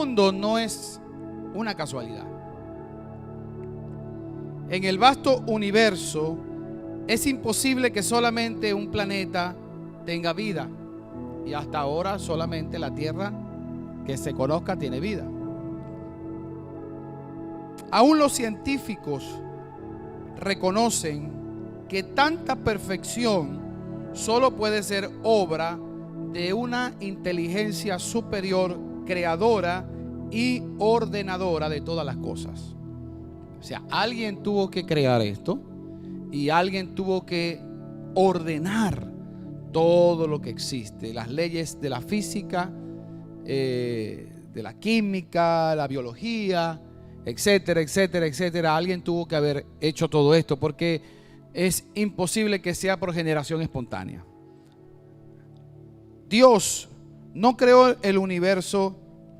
mundo no es una casualidad. En el vasto universo es imposible que solamente un planeta tenga vida. Y hasta ahora solamente la Tierra que se conozca tiene vida. Aún los científicos reconocen que tanta perfección solo puede ser obra de una inteligencia superior, creadora y ordenadora de todas las cosas. O sea, alguien tuvo que crear esto y alguien tuvo que ordenar todo lo que existe, las leyes de la física, de la química, la biología, etcétera, etcétera, etcétera. Alguien tuvo que haber hecho todo esto porque es imposible que sea por generación espontánea. Dios no creó el universo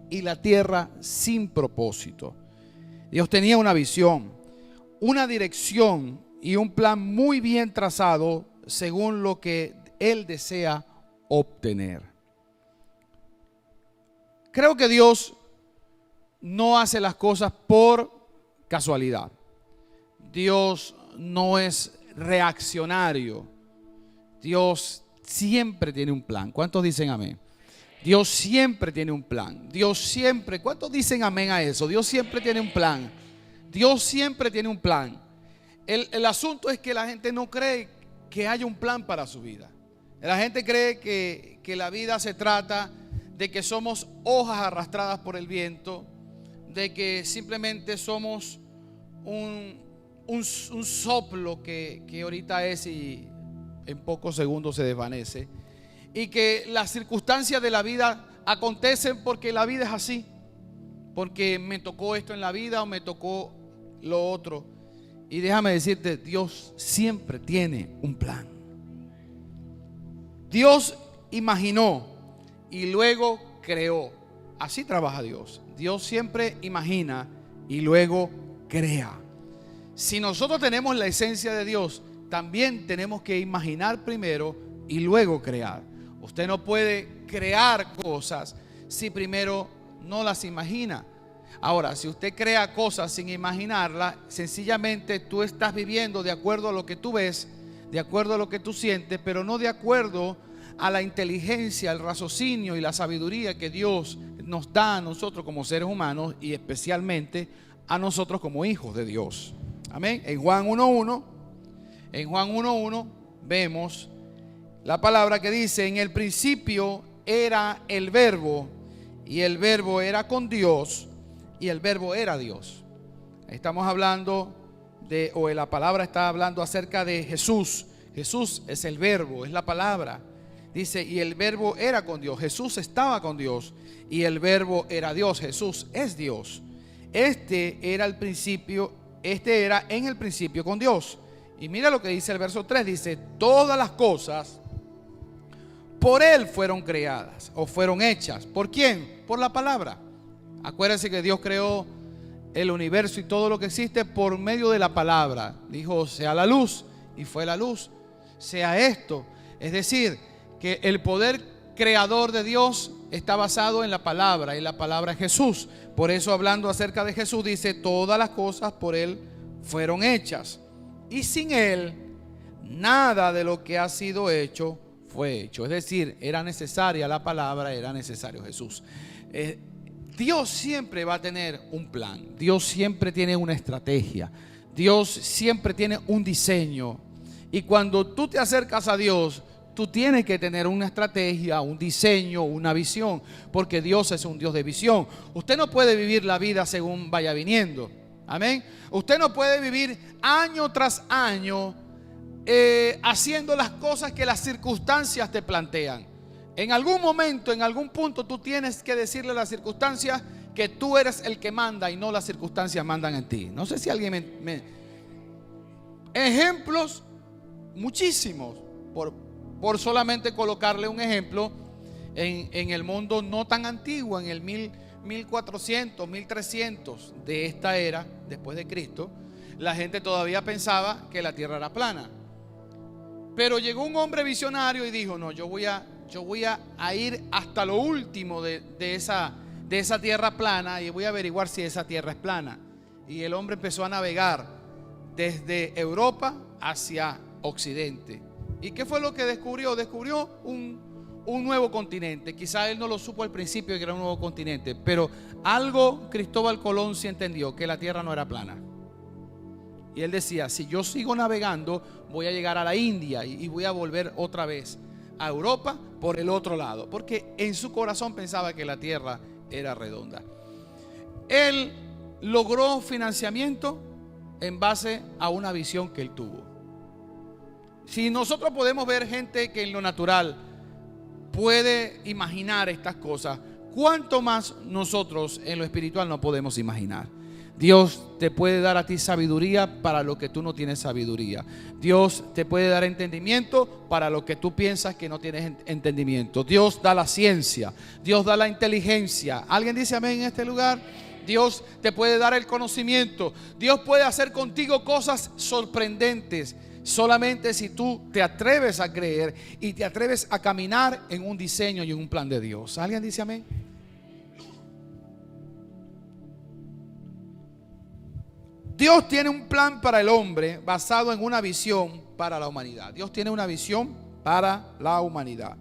y la tierra sin propósito. Dios tenía una visión, una dirección y un plan muy bien trazado según lo que Él desea obtener. Creo que Dios no hace las cosas por casualidad. Dios no es reaccionario. Dios siempre tiene un plan. ¿Cuántos dicen amén? Dios siempre tiene un plan. Dios siempre, ¿cuántos dicen amén a eso? Dios siempre tiene un plan. Dios siempre tiene un plan. El asunto es que la gente no cree que haya un plan para su vida. La gente cree que la vida se trata de que somos hojas arrastradas por el viento, de que simplemente somos un soplo que ahorita es y en pocos segundos se desvanece, y que las circunstancias de la vida acontecen porque la vida es así, porque me tocó esto en la vida o me tocó lo otro. Y déjame decirte, Dios siempre tiene un plan. Dios imaginó y luego creó. Así trabaja Dios. Dios siempre imagina y luego crea. Si nosotros tenemos la esencia de Dios, también tenemos que imaginar primero y luego crear. Usted no puede crear cosas si primero no las imagina. Ahora, si usted crea cosas sin imaginarlas, sencillamente tú estás viviendo de acuerdo a lo que tú ves, de acuerdo a lo que tú sientes, pero no de acuerdo a la inteligencia, el raciocinio y la sabiduría que Dios nos da a nosotros como seres humanos y especialmente a nosotros como hijos de Dios. Amén. En Juan 1:1 vemos la palabra que dice: en el principio era el verbo, y el verbo era con Dios, y el verbo era Dios. Estamos hablando la palabra está hablando acerca de Jesús. Jesús es el verbo, es la palabra. Dice, y el verbo era con Dios. Jesús estaba con Dios y el verbo era Dios. Jesús es Dios. Este era en el principio con Dios. Y mira lo que dice el verso 3. Dice, todas las cosas por Él fueron creadas o fueron hechas. ¿Por quién? Por la palabra. Acuérdense que Dios creó el universo y todo lo que existe por medio de la palabra. Dijo, sea la luz, y fue la luz. Sea esto. Es decir, que el poder creador de Dios está basado en la palabra, y la palabra es Jesús. Por eso, hablando acerca de Jesús, dice, todas las cosas por Él fueron hechas, y sin Él nada de lo que ha sido hecho fue hecho. Es decir, era necesaria la palabra, era necesario Jesús. Dios siempre va a tener un plan. Dios siempre tiene una estrategia. Dios siempre tiene un diseño. Y cuando tú te acercas a Dios, tú tienes que tener una estrategia, un diseño, una visión, porque Dios es un Dios de visión. Usted no puede vivir la vida según vaya viniendo. Amén. Usted no puede vivir año tras año haciendo las cosas que las circunstancias te plantean. En algún momento, en algún punto, tú tienes que decirle a las circunstancias que tú eres el que manda y no las circunstancias mandan en ti. No sé si alguien Ejemplos muchísimos. Por solamente colocarle un ejemplo, en el mundo no tan antiguo, en el 1400, 1300 de esta era, después de Cristo, la gente todavía pensaba que la tierra era plana. Pero llegó un hombre visionario y dijo, no, yo voy a ir hasta lo último de esa de esa tierra plana y voy a averiguar si esa tierra es plana. Y el hombre empezó a navegar desde Europa hacia Occidente. ¿Y qué fue lo que descubrió? Descubrió un nuevo continente. Quizá él no lo supo al principio que era un nuevo continente, pero algo Cristóbal Colón sí entendió, que la tierra no era plana. Y él decía, si yo sigo navegando, voy a llegar a la India y voy a volver otra vez a Europa por el otro lado, porque en su corazón pensaba que la tierra era redonda. Él logró financiamiento en base a una visión que él tuvo. Si nosotros podemos ver gente que en lo natural puede imaginar estas cosas, ¿cuánto más nosotros en lo espiritual no podemos imaginar? Dios te puede dar a ti sabiduría para lo que tú no tienes sabiduría. Dios te puede dar entendimiento para lo que tú piensas que no tienes entendimiento. Dios da la ciencia, Dios da la inteligencia. ¿Alguien dice amén en este lugar? Dios te puede dar el conocimiento. Dios puede hacer contigo cosas sorprendentes, solamente si tú te atreves a creer y te atreves a caminar en un diseño y en un plan de Dios. ¿Alguien dice amén? Dios tiene un plan para el hombre basado en una visión para la humanidad. Dios tiene una visión para la humanidad.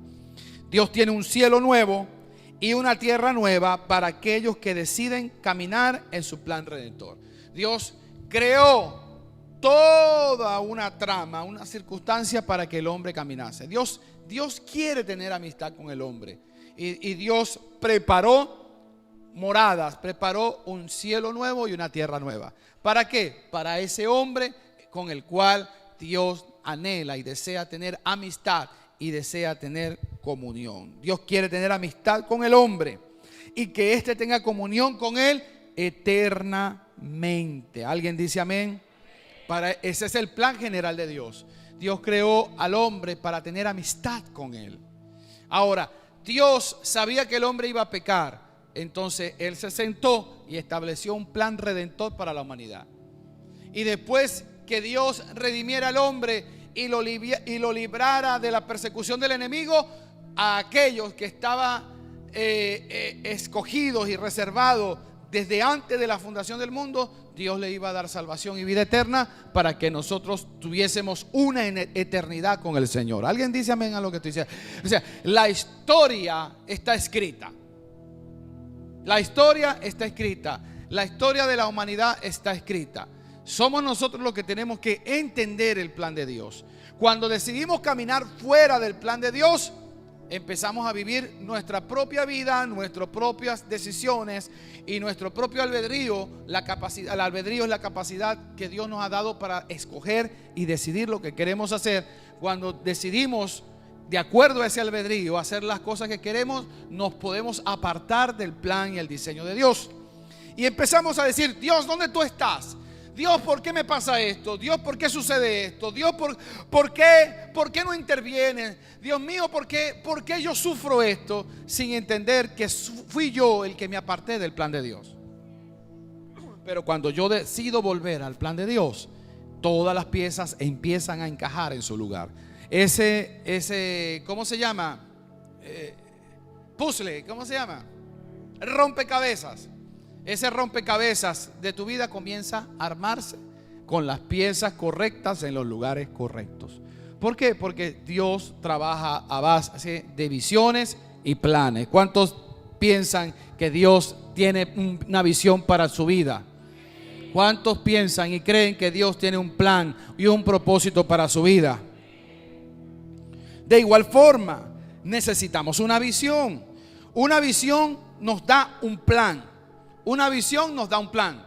Dios tiene un cielo nuevo y una tierra nueva para aquellos que deciden caminar en su plan redentor. Dios creó toda una trama, una circunstancia para que el hombre caminase. Dios quiere tener amistad con el hombre. Y Dios preparó moradas, preparó un cielo nuevo y una tierra nueva. ¿Para qué? Para ese hombre con el cual Dios anhela y desea tener amistad y desea tener comunión. Dios quiere tener amistad con el hombre y que éste tenga comunión con él eternamente. ¿Alguien dice amén? Ese es el plan general de Dios. Dios creó al hombre para tener amistad con él. Ahora, Dios sabía que el hombre iba a pecar. Entonces Él se sentó y estableció un plan redentor para la humanidad. Y después que Dios redimiera al hombre y lo librara de la persecución del enemigo, a aquellos que estaban escogidos y reservados desde antes de la fundación del mundo, Dios le iba a dar salvación y vida eterna para que nosotros tuviésemos una eternidad con el Señor. ¿Alguien dice amén a lo que estoy diciendo? O sea, la historia está escrita. La historia está escrita. La historia de la humanidad está escrita. Somos nosotros los que tenemos que entender el plan de Dios. Cuando decidimos caminar fuera del plan de Dios, empezamos a vivir nuestra propia vida, nuestras propias decisiones y nuestro propio albedrío. El albedrío es la capacidad que Dios nos ha dado para escoger y decidir lo que queremos hacer. Cuando decidimos de acuerdo a ese albedrío hacer las cosas que queremos, nos podemos apartar del plan y el diseño de Dios. Y empezamos a decir: Dios, ¿dónde tú estás? Dios, ¿por qué me pasa esto? Dios, ¿por qué sucede esto? Dios, ¿por qué no interviene? Dios mío, ¿por qué yo sufro esto? Sin entender que fui yo el que me aparté del plan de Dios. Pero cuando yo decido volver al plan de Dios, todas las piezas empiezan a encajar en su lugar. Ese ¿cómo se llama? Puzzle, ¿cómo se llama? Rompecabezas. Ese rompecabezas de tu vida comienza a armarse con las piezas correctas en los lugares correctos. ¿Por qué? Porque Dios trabaja a base de visiones y planes. ¿Cuántos piensan que Dios tiene una visión para su vida? ¿Cuántos piensan y creen que Dios tiene un plan y un propósito para su vida? De igual forma, necesitamos una visión. Una visión nos da un plan. Una visión nos da un plan.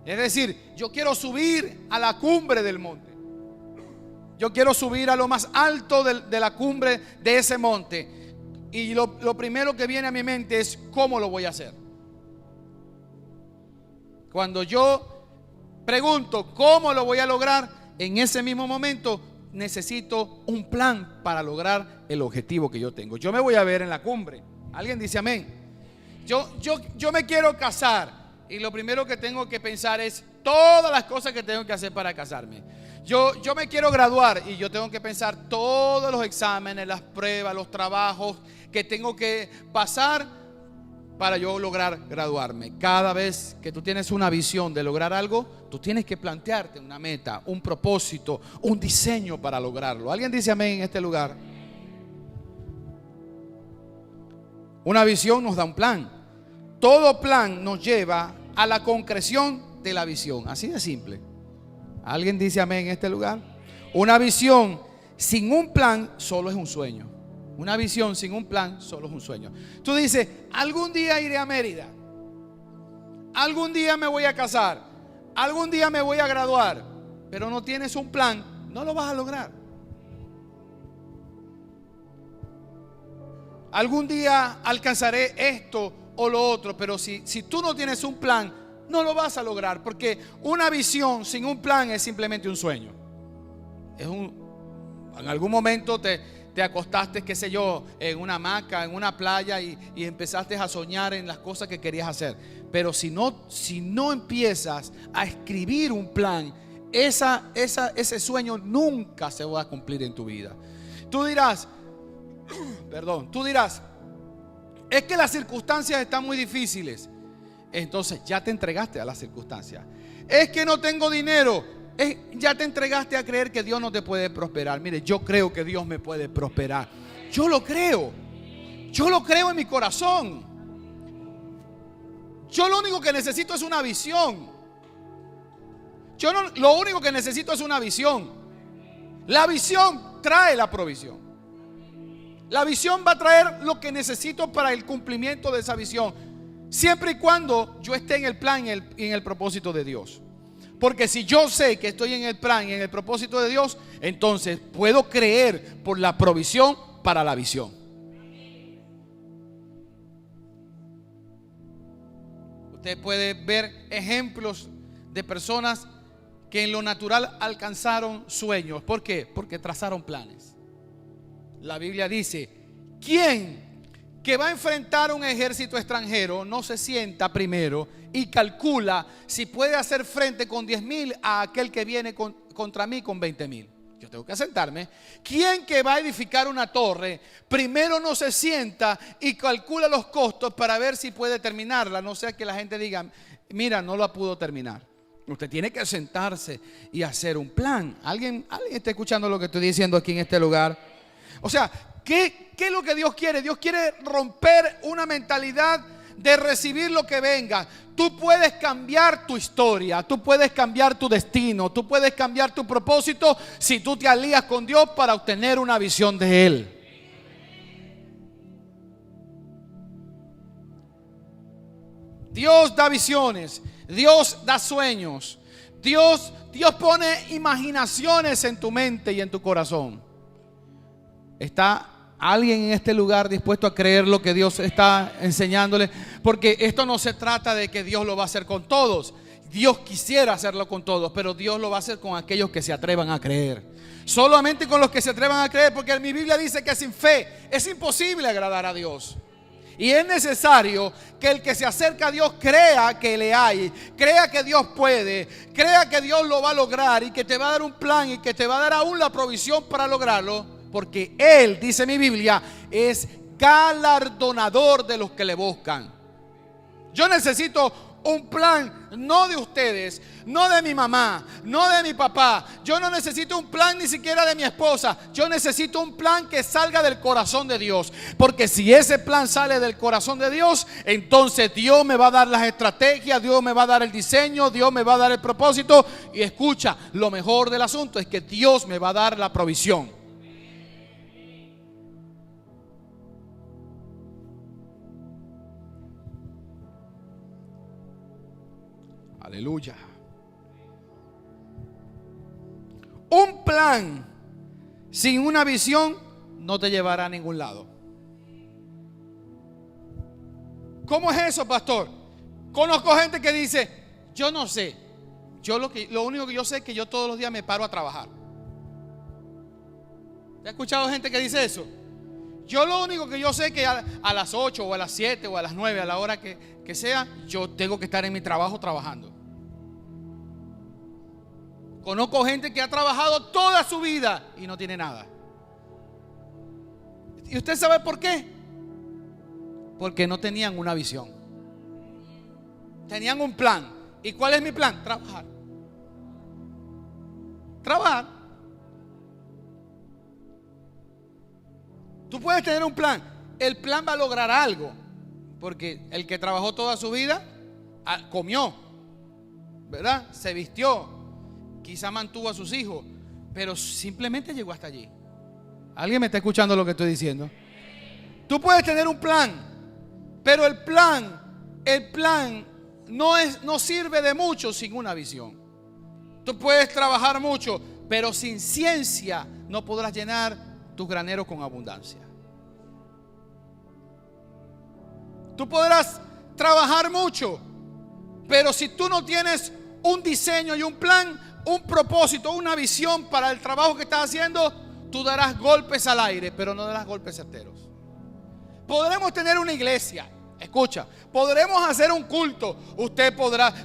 Es decir, yo quiero subir a la cumbre del monte. Yo quiero subir a lo más alto de la cumbre de ese monte. Y lo primero que viene a mi mente es: ¿cómo lo voy a hacer? Cuando yo pregunto ¿cómo lo voy a lograr? En ese mismo momento necesito un plan para lograr el objetivo que yo tengo. Yo me voy a ver en la cumbre. ¿Alguien dice amén? Yo me quiero casar y lo primero que tengo que pensar es todas las cosas que tengo que hacer para casarme. Yo me quiero graduar y yo tengo que pensar todos los exámenes, las pruebas, los trabajos que tengo que pasar para yo lograr graduarme? Cada vez que tú tienes una visión de lograr algo, tú tienes que plantearte una meta, un propósito, un diseño para lograrlo. ¿Alguien dice amén en este lugar? Una visión nos da un plan. Todo plan nos lleva a la concreción de la visión. Así de simple. ¿Alguien dice amén en este lugar? Una visión sin un plan solo es un sueño. Una visión sin un plan solo es un sueño. Tú dices, algún día iré a Mérida, algún día me voy a casar, algún día me voy a graduar, pero no tienes un plan, no lo vas a lograr. Algún día alcanzaré esto o lo otro, pero si tú no tienes un plan, no lo vas a lograr, porque una visión sin un plan es simplemente un sueño. En algún momento te acostaste, qué sé yo, en una hamaca, en una playa y empezaste a soñar en las cosas que querías hacer. Pero si no empiezas a escribir un plan, ese sueño nunca se va a cumplir en tu vida. Tú dirás, es que las circunstancias están muy difíciles. Entonces ya te entregaste a las circunstancias. Es que no tengo dinero. Ya te entregaste a creer que Dios no te puede prosperar. Mire, yo creo que Dios me puede prosperar. Yo lo creo. Yo lo creo en mi corazón. Yo lo único que necesito es una visión. Lo único que necesito es una visión. La visión trae la provisión. La visión va a traer lo que necesito para el cumplimiento de esa visión, siempre y cuando yo esté en el plan y en el propósito de Dios. Porque si yo sé que estoy en el plan y en el propósito de Dios, entonces puedo creer por la provisión para la visión. Usted puede ver ejemplos de personas que en lo natural alcanzaron sueños. ¿Por qué? Porque trazaron planes. La Biblia dice, ¿quién que va a enfrentar un ejército extranjero no se sienta primero y calcula si puede hacer frente con 10,000 a aquel que viene contra mí con 20,000? Yo tengo que sentarme. ¿Quién que va a edificar una torre primero no se sienta y calcula los costos para ver si puede terminarla? No sea que la gente diga, mira, no la pudo terminar. Usted tiene que sentarse y hacer un plan. ¿Alguien está escuchando lo que estoy diciendo aquí en este lugar? O sea, ¿qué es lo que Dios quiere? Dios quiere romper una mentalidad de recibir lo que venga. Tú puedes cambiar tu historia, tú puedes cambiar tu destino, tú puedes cambiar tu propósito si tú te alías con Dios para obtener una visión de Él. Dios da visiones, Dios da sueños, Dios pone imaginaciones en tu mente y en tu corazón. ¿Está alguien en este lugar dispuesto a creer lo que Dios está enseñándole? Porque esto no se trata de que Dios lo va a hacer con todos. Dios quisiera hacerlo con todos, pero Dios lo va a hacer con aquellos que se atrevan a creer. Solamente con los que se atrevan a creer, porque mi Biblia dice que sin fe es imposible agradar a Dios. Y es necesario que el que se acerca a Dios crea que le hay, crea que Dios puede, crea que Dios lo va a lograr y que te va a dar un plan y que te va a dar aún la provisión para lograrlo. Porque Él, dice mi Biblia, es galardonador de los que le buscan. Yo necesito un plan, no de ustedes, no de mi mamá, no de mi papá. Yo no necesito un plan ni siquiera de mi esposa. Yo necesito un plan que salga del corazón de Dios. Porque si ese plan sale del corazón de Dios, entonces Dios me va a dar las estrategias, Dios me va a dar el diseño, Dios me va a dar el propósito. Y escucha, lo mejor del asunto es que Dios me va a dar la provisión. Aleluya. Un plan sin una visión no te llevará a ningún lado. ¿Cómo es eso, pastor? Conozco gente que dice, yo no sé. Lo único que yo sé es que yo todos los días me paro a trabajar. ¿Te has escuchado gente que dice eso? Yo lo único que yo sé es que a las 8 o a las 7 o a las 9, a la hora que sea, yo tengo que estar en mi trabajo trabajando. Conozco gente que ha trabajado toda su vida y no tiene nada. ¿Y usted sabe por qué? Porque no tenían una visión. Tenían un plan. ¿Y cuál es mi plan? Trabajar. Trabajar. Tú puedes tener un plan. El plan va a lograr algo. Porque el que trabajó toda su vida comió, ¿verdad? Se vistió, quizá mantuvo a sus hijos, pero simplemente llegó hasta allí. ¿Alguien me está escuchando lo que estoy diciendo? Tú puedes tener un plan, pero el plan no sirve de mucho sin una visión. Tú puedes trabajar mucho, pero sin ciencia no podrás llenar tus graneros con abundancia. Tú podrás trabajar mucho, pero si tú no tienes un diseño y un plan, un propósito, una visión para el trabajo que estás haciendo, tú darás golpes al aire, pero no darás golpes certeros. Podremos tener una iglesia, escucha, podremos hacer un culto,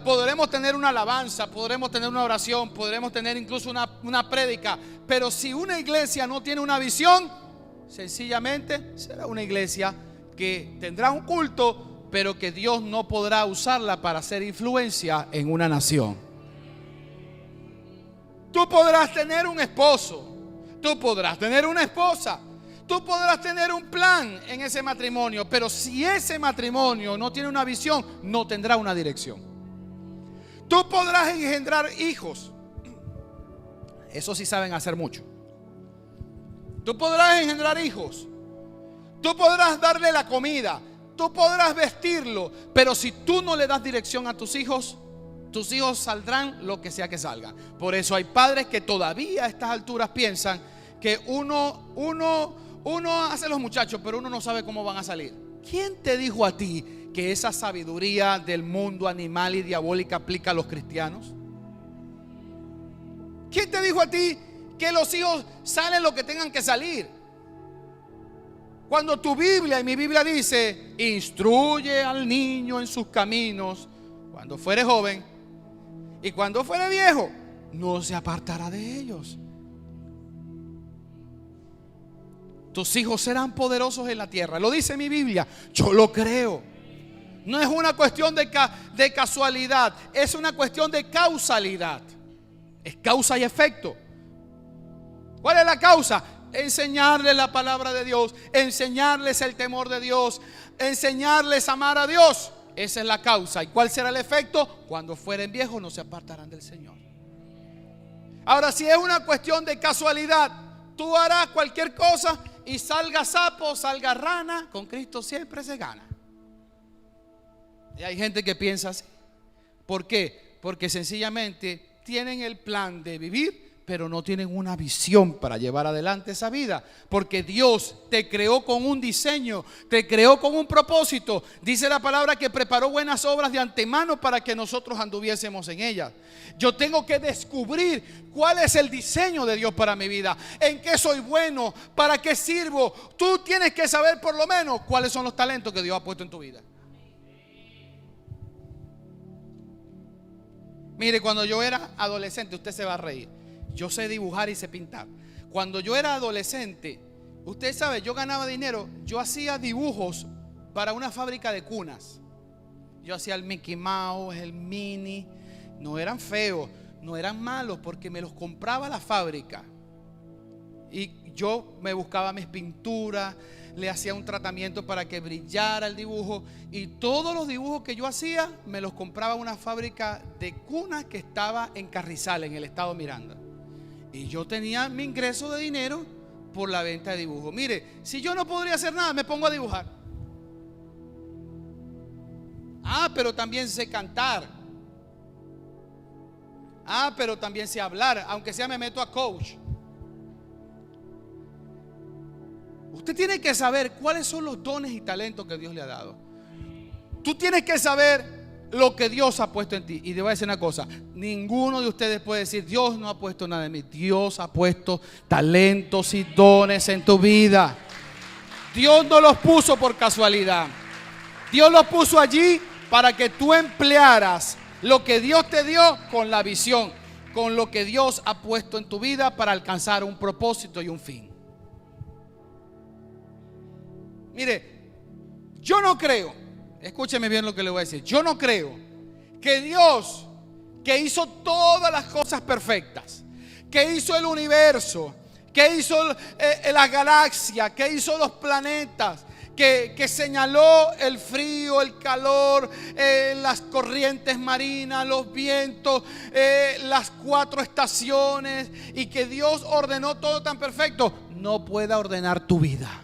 podremos tener una alabanza, podremos tener una oración, podremos tener incluso una prédica, pero si una iglesia no tiene una visión, sencillamente será una iglesia que tendrá un culto, pero que Dios no podrá usarla para hacer influencia en una nación. Tú podrás tener un esposo, tú podrás tener una esposa, tú podrás tener un plan en ese matrimonio, pero si ese matrimonio no tiene una visión, no tendrá una dirección. Tú podrás engendrar hijos, eso sí saben hacer mucho. Tú podrás engendrar hijos, tú podrás darle la comida, tú podrás vestirlo, pero si tú no le das dirección a tus hijos saldrán lo que sea que salgan. Por eso hay padres que todavía a estas alturas piensan que uno hace los muchachos, pero uno no sabe cómo van a salir. ¿Quién te dijo a ti que esa sabiduría del mundo animal y diabólica aplica a los cristianos? ¿Quién te dijo a ti que los hijos salen lo que tengan que salir? Cuando tu Biblia y mi Biblia dice: instruye al niño en sus caminos, cuando fuere joven y cuando fuere viejo, no se apartará de ellos. Tus hijos serán poderosos en la tierra. Lo dice mi Biblia, yo lo creo. No es una cuestión de casualidad, es una cuestión de causalidad. Es causa y efecto. ¿Cuál es la causa? Enseñarles la palabra de Dios, enseñarles el temor de Dios, enseñarles a amar a Dios. Esa es la causa. ¿Y cuál será el efecto? Cuando fueren viejos no se apartarán del Señor. Ahora, si es una cuestión de casualidad, tú harás cualquier cosa y salga sapo, salga rana, con Cristo siempre se gana. Y hay gente que piensa así. ¿Por qué? Porque sencillamente tienen el plan de vivir, pero no tienen una visión para llevar adelante esa vida. Porque Dios te creó con un diseño, te creó con un propósito. Dice la palabra que preparó buenas obras de antemano para que nosotros anduviésemos en ellas. Yo tengo que descubrir cuál es el diseño de Dios para mi vida, en qué soy bueno, para qué sirvo. Tú tienes que saber por lo menos cuáles son los talentos que Dios ha puesto en tu vida. Mire, cuando yo era adolescente, usted se va a reír. Yo sé dibujar y sé pintar. Cuando yo era adolescente, usted sabe, yo ganaba dinero. Yo hacía dibujos para una fábrica de cunas. Yo hacía el Mickey Mouse, el Minnie. No eran feos, no eran malos, porque me los compraba la fábrica. Y yo me buscaba mis pinturas, le hacía un tratamiento para que brillara el dibujo. Y todos los dibujos que yo hacía me los compraba una fábrica de cunas que estaba en Carrizales, en el estado Miranda. Y yo tenía mi ingreso de dinero por la venta de dibujos. Mire, si yo no podría hacer nada, me pongo a dibujar. Pero también sé cantar. Pero también sé hablar. Aunque sea me meto a coach. Usted tiene que saber cuáles son los dones y talentos que Dios le ha dado. Tú tienes que saber lo que Dios ha puesto en ti. Y te voy a decir una cosa: ninguno de ustedes puede decir Dios no ha puesto nada en mí. Dios ha puesto talentos y dones en tu vida. Dios no los puso por casualidad. Dios los puso allí para que tú emplearas lo que Dios te dio con la visión, con lo que Dios ha puesto en tu vida para alcanzar un propósito y un fin. Mire, Yo no creo, escúcheme bien lo que le voy a decir. Yo no creo que Dios, que hizo todas las cosas perfectas, que hizo el universo, que hizo la galaxia, que hizo los planetas, que señaló el frío, el calor, las corrientes marinas, los vientos, las 4 estaciones, y que Dios ordenó todo tan perfecto, no pueda ordenar tu vida.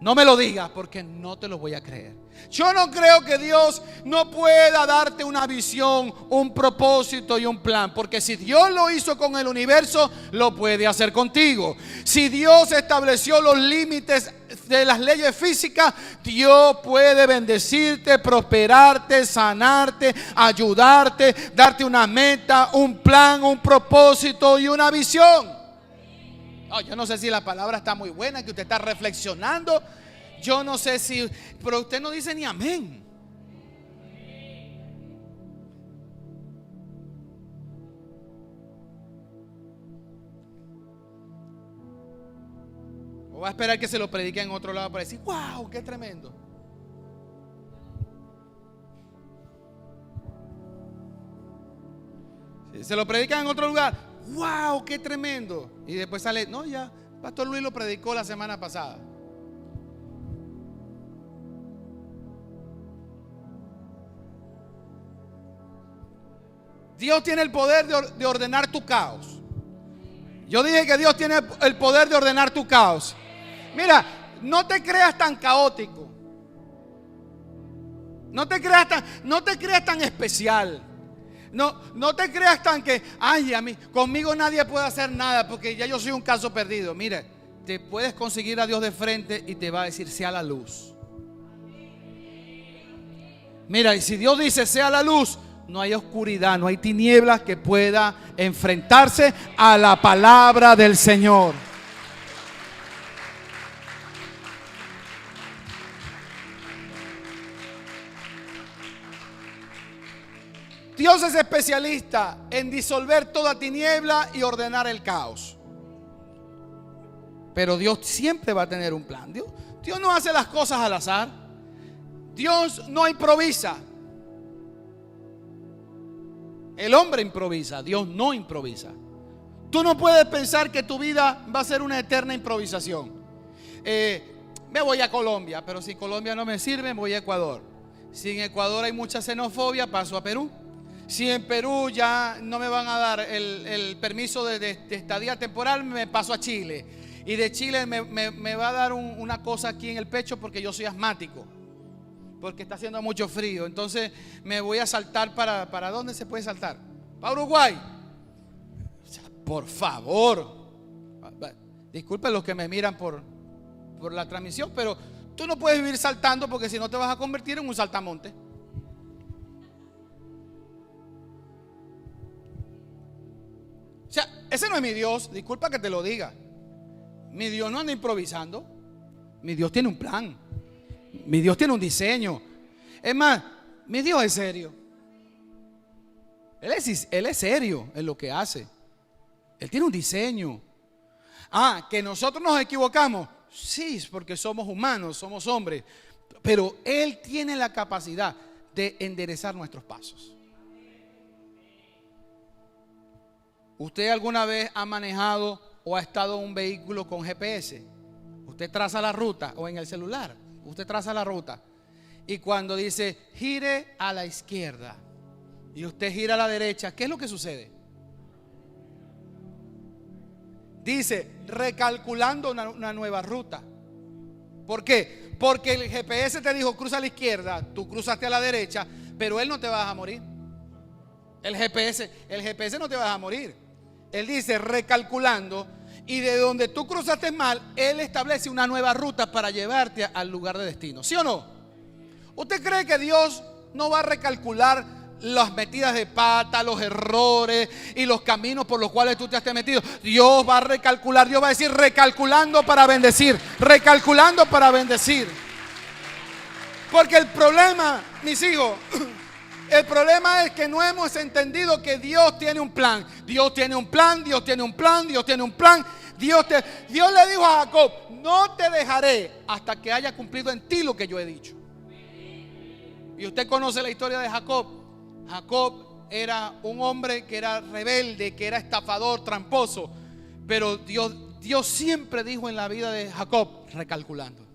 No me lo digas porque no te lo voy a creer. Yo no creo que Dios no pueda darte una visión, un propósito y un plan, porque si Dios lo hizo con el universo, lo puede hacer contigo. Si Dios estableció los límites de las leyes físicas, Dios puede bendecirte, prosperarte, sanarte, ayudarte, darte una meta, un plan, un propósito y una visión. Oh, yo no sé si la palabra está muy buena, que usted está reflexionando. Yo no sé si, pero usted no dice ni amén. O va a esperar que se lo predique en otro lado para decir, wow, qué tremendo. Si se lo predican en otro lugar, wow, qué tremendo. Y después sale, no, ya, Pastor Luis lo predicó la semana pasada. Dios tiene el poder de ordenar tu caos. Yo dije que Dios tiene el poder de ordenar tu caos. Mira, no te creas tan caótico. No te creas tan especial. No te creas tan que, ay, conmigo nadie puede hacer nada porque ya yo soy un caso perdido. Mira, te puedes conseguir a Dios de frente y te va a decir, sea la luz. Mira, y si Dios dice, sea la luz, no hay oscuridad, no hay tinieblas que pueda enfrentarse a la palabra del Señor. Dios es especialista en disolver toda tiniebla y ordenar el caos. Pero Dios siempre va a tener un plan. Dios no hace las cosas al azar. Dios no improvisa. El hombre improvisa, Dios no improvisa. Tú no puedes pensar que tu vida va a ser una eterna improvisación. Me voy a Colombia, pero si Colombia no me sirve, me voy a Ecuador. Si en Ecuador hay mucha xenofobia, paso a Perú. Si en Perú ya no me van a dar el permiso de estadía temporal, me paso a Chile. Y de Chile me va a dar una cosa aquí en el pecho porque yo soy asmático. Porque está haciendo mucho frío. Entonces me voy a saltar ¿para dónde se puede saltar? Para Uruguay. Por favor. Disculpen los que me miran por la transmisión, pero tú no puedes vivir saltando porque si no te vas a convertir en un saltamonte. O sea, ese no es mi Dios. Disculpa que te lo diga. Mi Dios no anda improvisando. Mi Dios tiene un plan. Mi Dios tiene un diseño. Es más, mi Dios es serio. Él es serio en lo que hace. Él tiene un diseño. Que nosotros nos equivocamos. Sí, porque somos humanos, somos hombres. Pero Él tiene la capacidad de enderezar nuestros pasos. ¿Usted alguna vez ha manejado o ha estado en un vehículo con GPS? Usted traza la ruta, o en el celular. Usted traza la ruta y cuando dice gire a la izquierda y usted gira a la derecha, ¿qué es lo que sucede? Dice recalculando una nueva ruta. ¿Por qué? Porque el GPS te dijo cruza a la izquierda, tú cruzaste a la derecha, pero él no te va a morir. El GPS no te va a morir. Él dice recalculando. Y de donde tú cruzaste mal, Él establece una nueva ruta para llevarte al lugar de destino. ¿Sí o no? ¿Usted cree que Dios no va a recalcular las metidas de pata, los errores y los caminos por los cuales tú te has metido? Dios va a recalcular. Dios va a decir recalculando para bendecir. Recalculando para bendecir. Porque el problema, mis hijos, el problema es que no hemos entendido que Dios tiene un plan. Dios tiene un plan, Dios tiene un plan, Dios tiene un plan. Dios le dijo a Jacob, no te dejaré hasta que haya cumplido en ti lo que yo he dicho. Y usted conoce la historia de Jacob. Jacob era un hombre que era rebelde, que era estafador, tramposo. Pero Dios siempre dijo en la vida de Jacob, recalculando.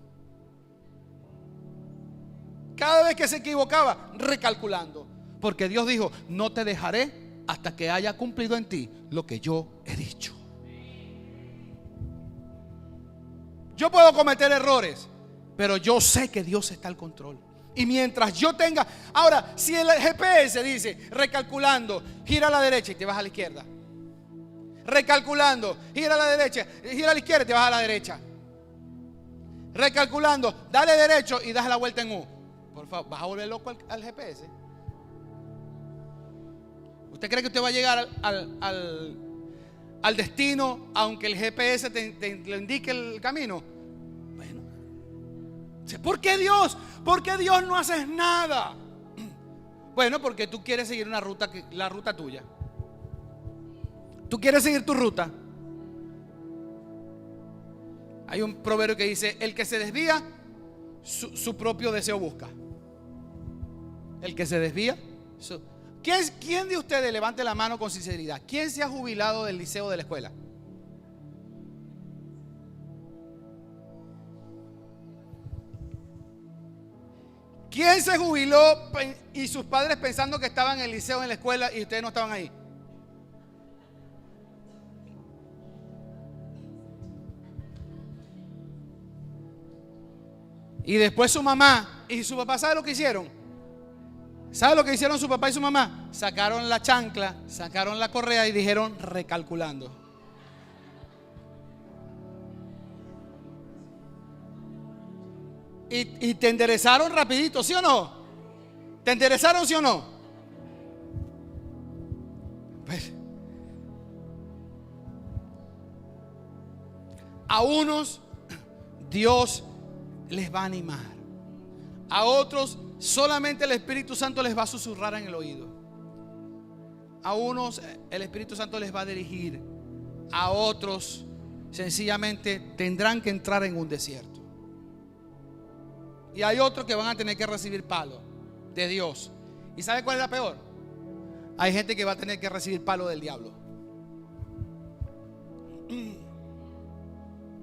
Cada vez que se equivocaba, recalculando. Porque Dios dijo, no te dejaré hasta que haya cumplido en ti lo que yo he dicho. Yo puedo cometer errores, pero yo sé que Dios está al control. Y mientras yo tenga... Ahora, si el GPS dice, recalculando, gira a la derecha y te vas a la izquierda. Recalculando, gira a la derecha, gira a la izquierda y te vas a la derecha. Recalculando, dale derecho y das la vuelta en U. Por favor, ¿vas a volver loco al GPS? ¿Usted cree que usted va a llegar al destino aunque el GPS le indique el camino? Bueno, ¿por qué Dios? ¿Por qué Dios no haces nada? Bueno, porque tú quieres seguir una ruta, la ruta tuya. Tú quieres seguir tu ruta. Hay un proverbio que dice, el que se desvía, su propio deseo busca. El que se desvía. ¿Quién de ustedes, levante la mano con sinceridad, quién se ha jubilado del liceo, de la escuela? ¿Quién se jubiló y sus padres pensando que estaban en el liceo, en la escuela, y ustedes no estaban ahí? Y después su mamá y su papá, ¿sabe lo que hicieron? ¿Sabe lo que hicieron su papá y su mamá? Sacaron la chancla, sacaron la correa y dijeron, recalculando. Y te enderezaron rapidito, ¿sí o no? ¿Te enderezaron, sí o no? Pues, a unos Dios les va a animar. A otros solamente el Espíritu Santo les va a susurrar en el oído. A unos el Espíritu Santo les va a dirigir. A otros sencillamente tendrán que entrar en un desierto. Y hay otros que van a tener que recibir palo de Dios. ¿Y sabe cuál es la peor? Hay gente que va a tener que recibir palo del diablo.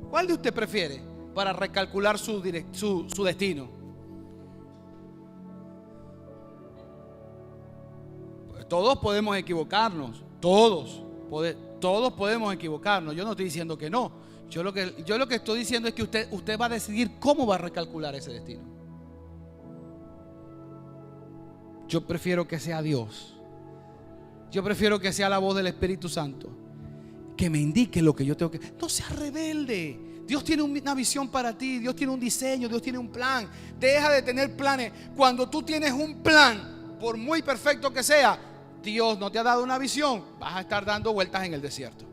¿Cuál de usted prefiere para recalcular su destino? Pues todos podemos equivocarnos. Todos podemos equivocarnos. Yo no estoy diciendo que no. Yo lo que estoy diciendo es que usted va a decidir cómo va a recalcular ese destino. Yo prefiero que sea Dios. Yo prefiero que sea la voz del Espíritu Santo que me indique lo que yo tengo que... No seas rebelde. Dios tiene una visión para ti. Dios tiene un diseño. Dios tiene un plan. Deja de tener planes. Cuando tú tienes un plan, por muy perfecto que sea, Dios no te ha dado una visión, vas a estar dando vueltas en el desierto.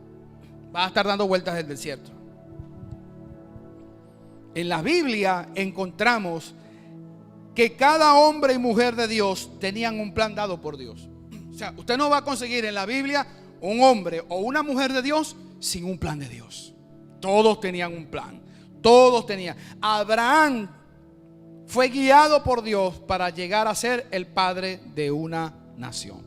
Vas a estar dando vueltas en el desierto. En la Biblia encontramos que cada hombre y mujer de Dios tenían un plan dado por Dios. O sea, usted no va a conseguir en la Biblia un hombre o una mujer de Dios sin un plan de Dios. Todos tenían un plan. Todos tenían. Abraham fue guiado por Dios para llegar a ser el padre de una nación.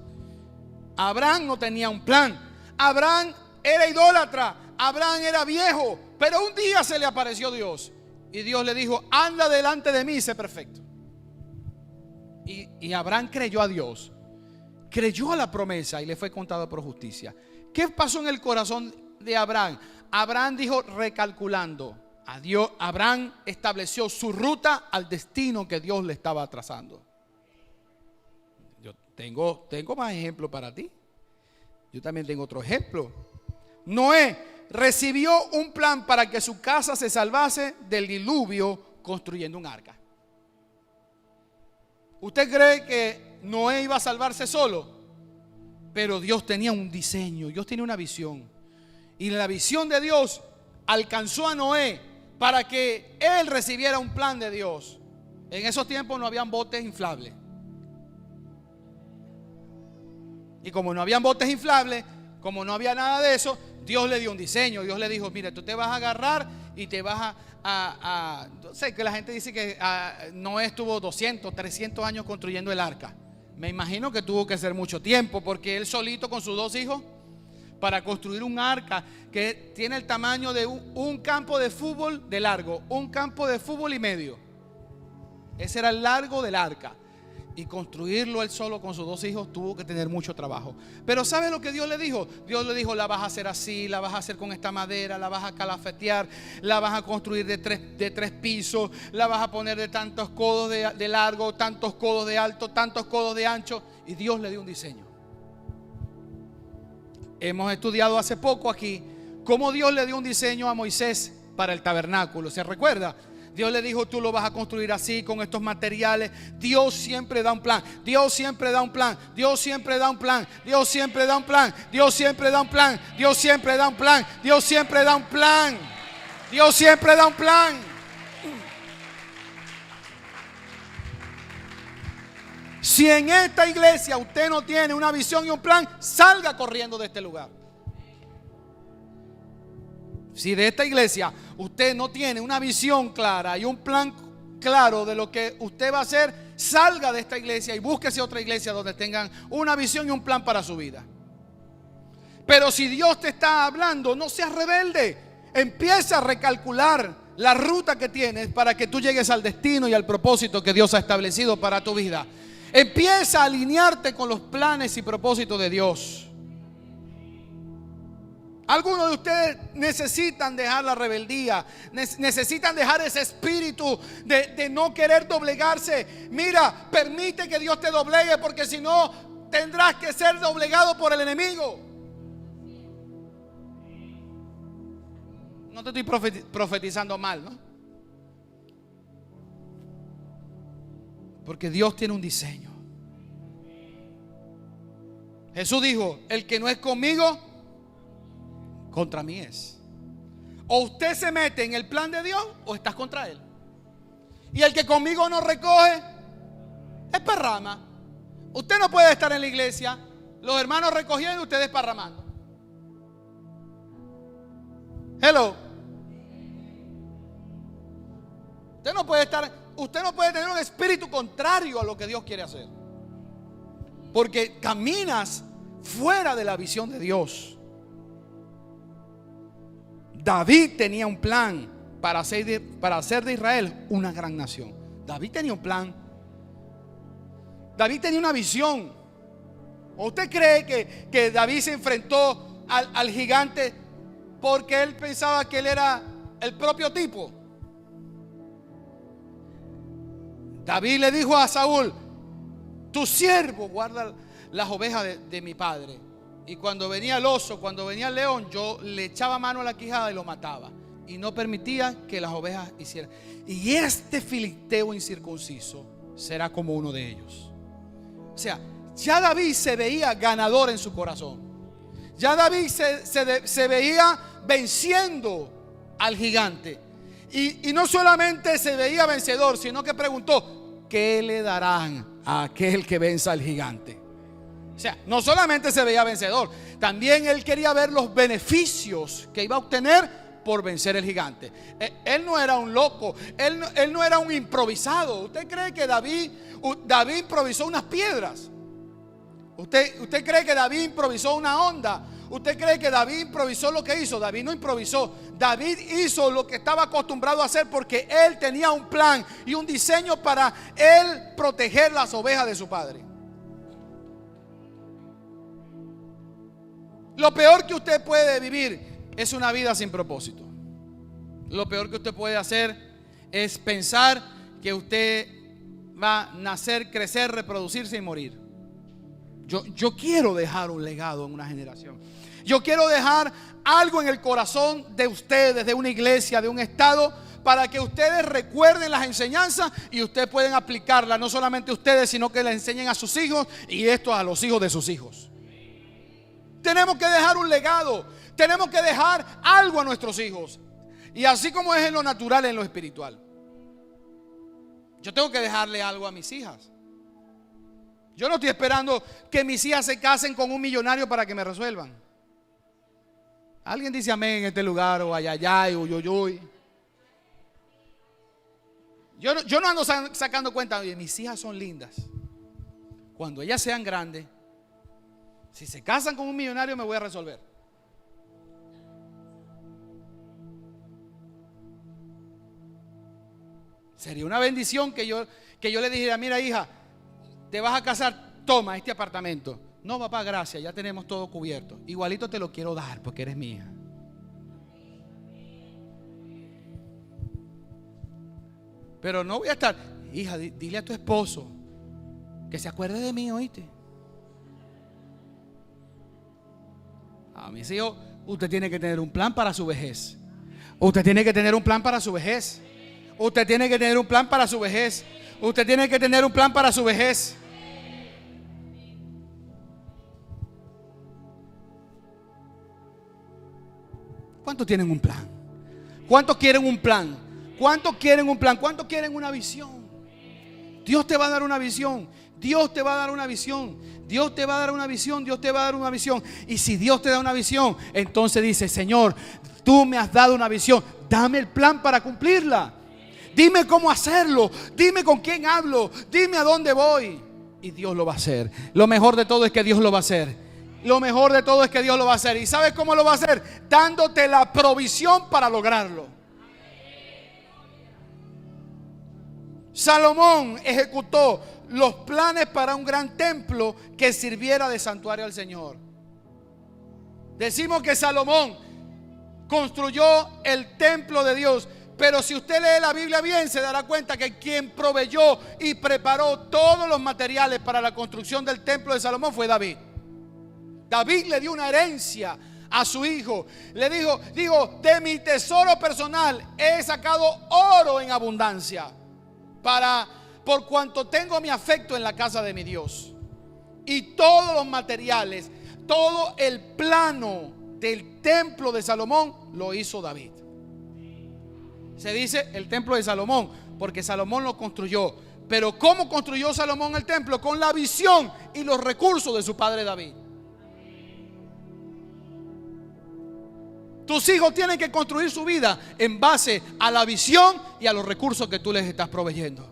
Abraham no tenía un plan. Abraham era idólatra. Abraham era viejo. Pero un día se le apareció Dios. Y Dios le dijo, anda delante de mí y sé perfecto. Y Abraham creyó a Dios. Creyó a la promesa y le fue contado por justicia. ¿Qué pasó en el corazón de Abraham? Abraham dijo, recalculando a Dios. Abraham estableció su ruta al destino que Dios le estaba trazando. Yo tengo más ejemplos para ti. Yo también tengo otro ejemplo. Noé recibió un plan para que su casa se salvase del diluvio construyendo un arca. ¿Usted cree que Noé iba a salvarse solo? Pero Dios tenía un diseño, Dios tenía una visión. Y la visión de Dios alcanzó a Noé para que él recibiera un plan de Dios. En esos tiempos no habían botes inflables. Y como no habían botes inflables, como no había nada de eso, Dios le dio un diseño. Dios le dijo, mira, tú te vas a agarrar y te vas sé que la gente dice que Noé estuvo 200, 300 años construyendo el arca. Me imagino que tuvo que ser mucho tiempo, porque él solito con sus 2 hijos, para construir un arca que tiene el tamaño de un campo de fútbol de largo, un campo de fútbol y medio. Ese era el largo del arca. Y construirlo él solo con sus 2 hijos tuvo que tener mucho trabajo. Pero ¿sabe lo que Dios le dijo? Dios le dijo: la vas a hacer así, la vas a hacer con esta madera, la vas a calafetear, la vas a construir de tres pisos, la vas a poner de tantos codos de largo, tantos codos de alto, tantos codos de ancho. Y Dios le dio un diseño. Hemos estudiado hace poco aquí cómo Dios le dio un diseño a Moisés para el tabernáculo. ¿Se recuerda? Dios le dijo: tú lo vas a construir así, con estos materiales. Dios siempre da un plan. Dios siempre da un plan. Dios siempre da un plan. Dios siempre da un plan. Dios siempre da un plan. Dios siempre da un plan. Dios siempre da un plan. Dios siempre da un plan. Si en esta iglesia usted no tiene una visión y un plan, salga corriendo de este lugar. Si de esta iglesia usted no tiene una visión clara y un plan claro de lo que usted va a hacer, salga de esta iglesia y búsquese otra iglesia donde tengan una visión y un plan para su vida. Pero si Dios te está hablando, no seas rebelde. Empieza a recalcular la ruta que tienes para que tú llegues al destino y al propósito que Dios ha establecido para tu vida. Empieza a alinearte con los planes y propósitos de Dios. Algunos de ustedes necesitan dejar la rebeldía, necesitan dejar ese espíritu de no querer doblegarse. Mira, permite que Dios te doblegue, porque si no tendrás que ser doblegado por el enemigo. No te estoy profetizando mal, ¿no? Porque Dios tiene un diseño. Jesús dijo: el que no es conmigo, contra mí es. O usted se mete en el plan de Dios o estás contra él. Y el que conmigo no recoge, esparrama. Usted no puede estar en la iglesia, los hermanos recogiendo y ustedes esparramando. Hello. Usted no puede tener un espíritu contrario a lo que Dios quiere hacer, porque caminas fuera de la visión de Dios. David tenía un plan para hacer de Israel una gran nación. David tenía un plan. David tenía una visión. ¿O usted cree que David se enfrentó al gigante porque él pensaba que él era el propio tipo? David le dijo a Saúl: tu siervo guarda las ovejas de mi padre. Y cuando venía el oso, cuando venía el león, yo le echaba mano a la quijada y lo mataba. Y no permitía que las ovejas hicieran. Y este filisteo incircunciso será como uno de ellos. O sea, ya David se veía ganador en su corazón. Ya David se veía venciendo al gigante. Y no solamente se veía vencedor, sino que preguntó: ¿qué le darán a aquel que venza al gigante? O sea, no solamente se veía vencedor, también él quería ver los beneficios que iba a obtener por vencer el gigante. Él no era un loco, él no era un improvisado. ¿Usted cree que David improvisó unas piedras? ¿Usted cree que David improvisó una onda? ¿Usted cree que David improvisó lo que hizo? David no improvisó. David hizo lo que estaba acostumbrado a hacer, porque él tenía un plan y un diseño para él proteger las ovejas de su padre. Lo peor que usted puede vivir es una vida sin propósito. Lo peor que usted puede hacer es pensar que usted va a nacer, crecer, reproducirse y morir. Yo quiero dejar un legado en una generación. Yo quiero dejar algo en el corazón de ustedes, de una iglesia, de un estado, para que ustedes recuerden las enseñanzas y ustedes pueden aplicarlas, no solamente ustedes, sino que les enseñen a sus hijos y esto a los hijos de sus hijos. Tenemos que dejar un legado, tenemos que dejar algo a nuestros hijos. Y así como es en lo natural, en lo espiritual. Yo tengo que dejarle algo a mis hijas. Yo no estoy esperando que mis hijas se casen con un millonario para que me resuelvan. Alguien dice amén en este lugar, o ayayay, uyuyuy. Yo no ando sacando cuenta. Oye, mis hijas son lindas. Cuando ellas sean grandes, si se casan con un millonario, me voy a resolver. Sería una bendición que yo le dijera: mira, hija, te vas a casar, toma este apartamento. No, papá, gracias, ya tenemos todo cubierto. Igualito te lo quiero dar porque eres mi hija. Pero no voy a estar: hija, dile a tu esposo que se acuerde de mí, ¿oíste? A mis hijos, usted tiene que tener un plan para su vejez. Usted tiene que tener un plan para su vejez. Usted tiene que tener un plan para su vejez. Usted tiene que tener un plan para su vejez. ¿Cuántos tienen un plan? ¿Cuántos quieren un plan? ¿Cuántos quieren un plan? ¿Cuántos quieren una visión? Dios te va a dar una visión. Dios te va a dar una visión. Dios te va a dar una visión. Dios te va a dar una visión. Y si Dios te da una visión, entonces dice: Señor, tú me has dado una visión, dame el plan para cumplirla. Dime cómo hacerlo. Dime con quién hablo. Dime a dónde voy. Y Dios lo va a hacer. Lo mejor de todo es que Dios lo va a hacer. Lo mejor de todo es que Dios lo va a hacer. ¿Y sabes cómo lo va a hacer? Dándote la provisión para lograrlo. Salomón ejecutó los planes para un gran templo que sirviera de santuario al Señor. Decimos que Salomón construyó el templo de Dios, pero si usted lee la Biblia bien, se dará cuenta que quien proveyó y preparó todos los materiales para la construcción del templo de Salomón fue David. David le dio una herencia a su hijo. Le dijo: de mi tesoro personal he sacado oro en abundancia, por cuanto tengo mi afecto en la casa de mi Dios. Y todos los materiales, todo el plano del templo de Salomón lo hizo David. Se dice el templo de Salomón porque Salomón lo construyó. Pero ¿cómo construyó Salomón el templo? Con la visión y los recursos de su padre David. Tus hijos tienen que construir su vida en base a la visión y a los recursos que tú les estás proveyendo.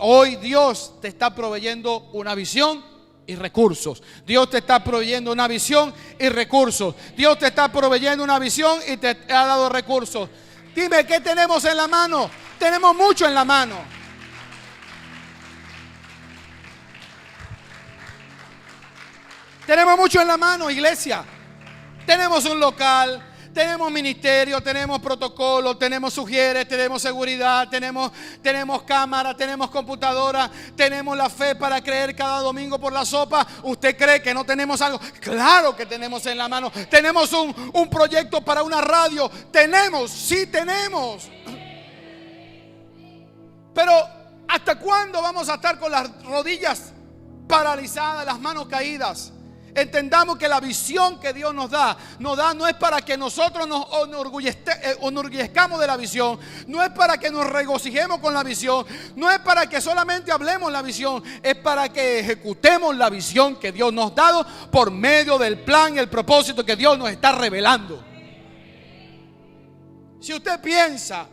Hoy Dios te está proveyendo una visión y recursos. Dios te está proveyendo una visión y recursos. Dios te está proveyendo una visión y te ha dado recursos. Dime, ¿qué tenemos en la mano? Tenemos mucho en la mano. Tenemos mucho en la mano, iglesia. Tenemos un local, tenemos ministerio, tenemos protocolo, tenemos sugieres, tenemos seguridad, tenemos cámara, tenemos computadora, tenemos la fe para creer cada domingo por la sopa. ¿Usted cree que no tenemos algo? Claro que tenemos en la mano. Tenemos un proyecto para una radio. Sí tenemos. Pero ¿hasta cuándo vamos a estar con las rodillas paralizadas, las manos caídas? Entendamos que la visión que Dios nos da no es para que nosotros nos enorgullezcamos de la visión, no es para que nos regocijemos con la visión, no es para que solamente hablemos la visión, es para que ejecutemos la visión que Dios nos ha dado por medio del plan y el propósito que Dios nos está revelando. Si usted piensa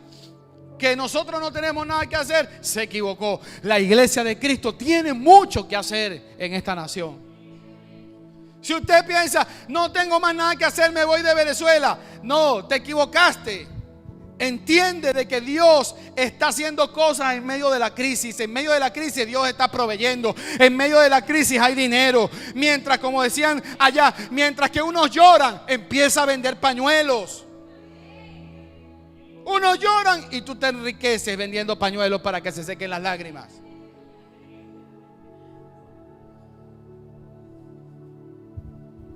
que nosotros no tenemos nada que hacer, se equivocó. La iglesia de Cristo tiene mucho que hacer en esta nación. Si usted piensa: no tengo más nada que hacer, me voy de Venezuela. No, te equivocaste. Entiende de que Dios está haciendo cosas en medio de la crisis. En medio de la crisis Dios está proveyendo. En medio de la crisis hay dinero. Mientras, como decían allá, mientras que unos lloran, empieza a vender pañuelos. Unos lloran y tú te enriqueces vendiendo pañuelos para que se sequen las lágrimas.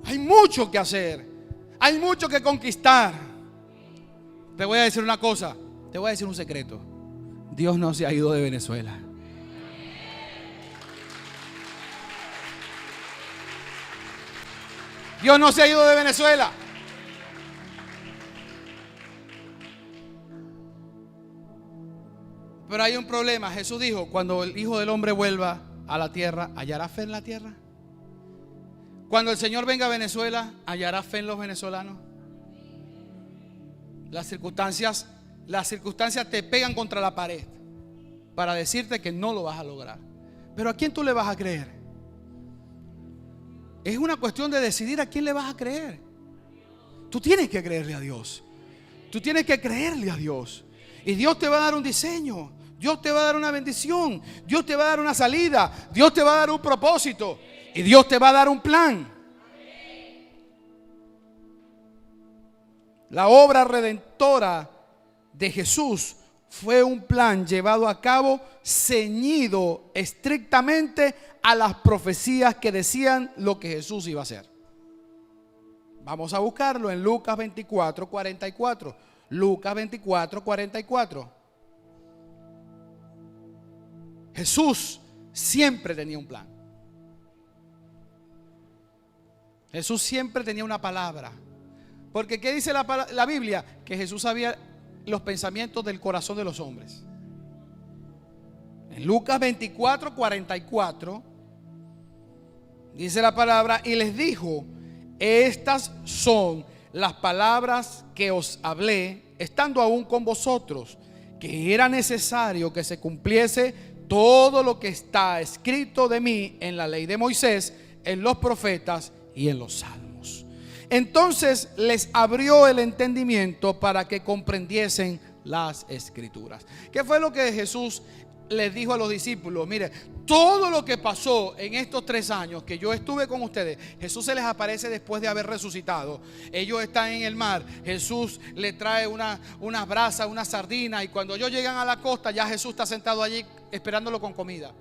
Hay mucho que hacer. Hay mucho que conquistar. Te voy a decir una cosa. Te voy a decir un secreto. Dios no se ha ido de Venezuela. Dios no se ha ido de Venezuela. Pero hay un problema. Jesús dijo: cuando el Hijo del Hombre vuelva a la tierra, ¿hallará fe en la tierra? Cuando el Señor venga a Venezuela, ¿hallará fe en los venezolanos? Las circunstancias las circunstancias te pegan contra la pared para decirte que no lo vas a lograr. Pero ¿a quién tú le vas a creer? Es una cuestión de decidir a quién le vas a creer. Tú tienes que creerle a Dios. Tú tienes que creerle a Dios. Y Dios te va a dar un diseño. Dios te va a dar una bendición. Dios te va a dar una salida. Dios te va a dar un propósito. Y Dios te va a dar un plan. La obra redentora de Jesús fue un plan llevado a cabo, ceñido estrictamente a las profecías que decían lo que Jesús iba a hacer. Vamos a buscarlo en Lucas 24, 44. Lucas 24, 44. Jesús siempre tenía un plan. Jesús siempre tenía una palabra. Porque ¿qué dice la Biblia? Que Jesús sabía los pensamientos del corazón de los hombres. En Lucas 24, 44 dice la palabra: y les dijo: estas son las palabras que os hablé estando aún con vosotros, que era necesario que se cumpliese todo lo que está escrito de mí en la ley de Moisés, en los profetas y en los salmos. Entonces les abrió el entendimiento para que comprendiesen las escrituras. ¿Qué fue lo que Jesús les dijo a los discípulos? Mire, todo lo que pasó en estos 3 años que yo estuve con ustedes, Jesús se les aparece después de haber resucitado. Ellos están en el mar, Jesús le trae unas brasas, una sardina, y cuando ellos llegan a la costa, ya Jesús está sentado allí esperándolo con comida.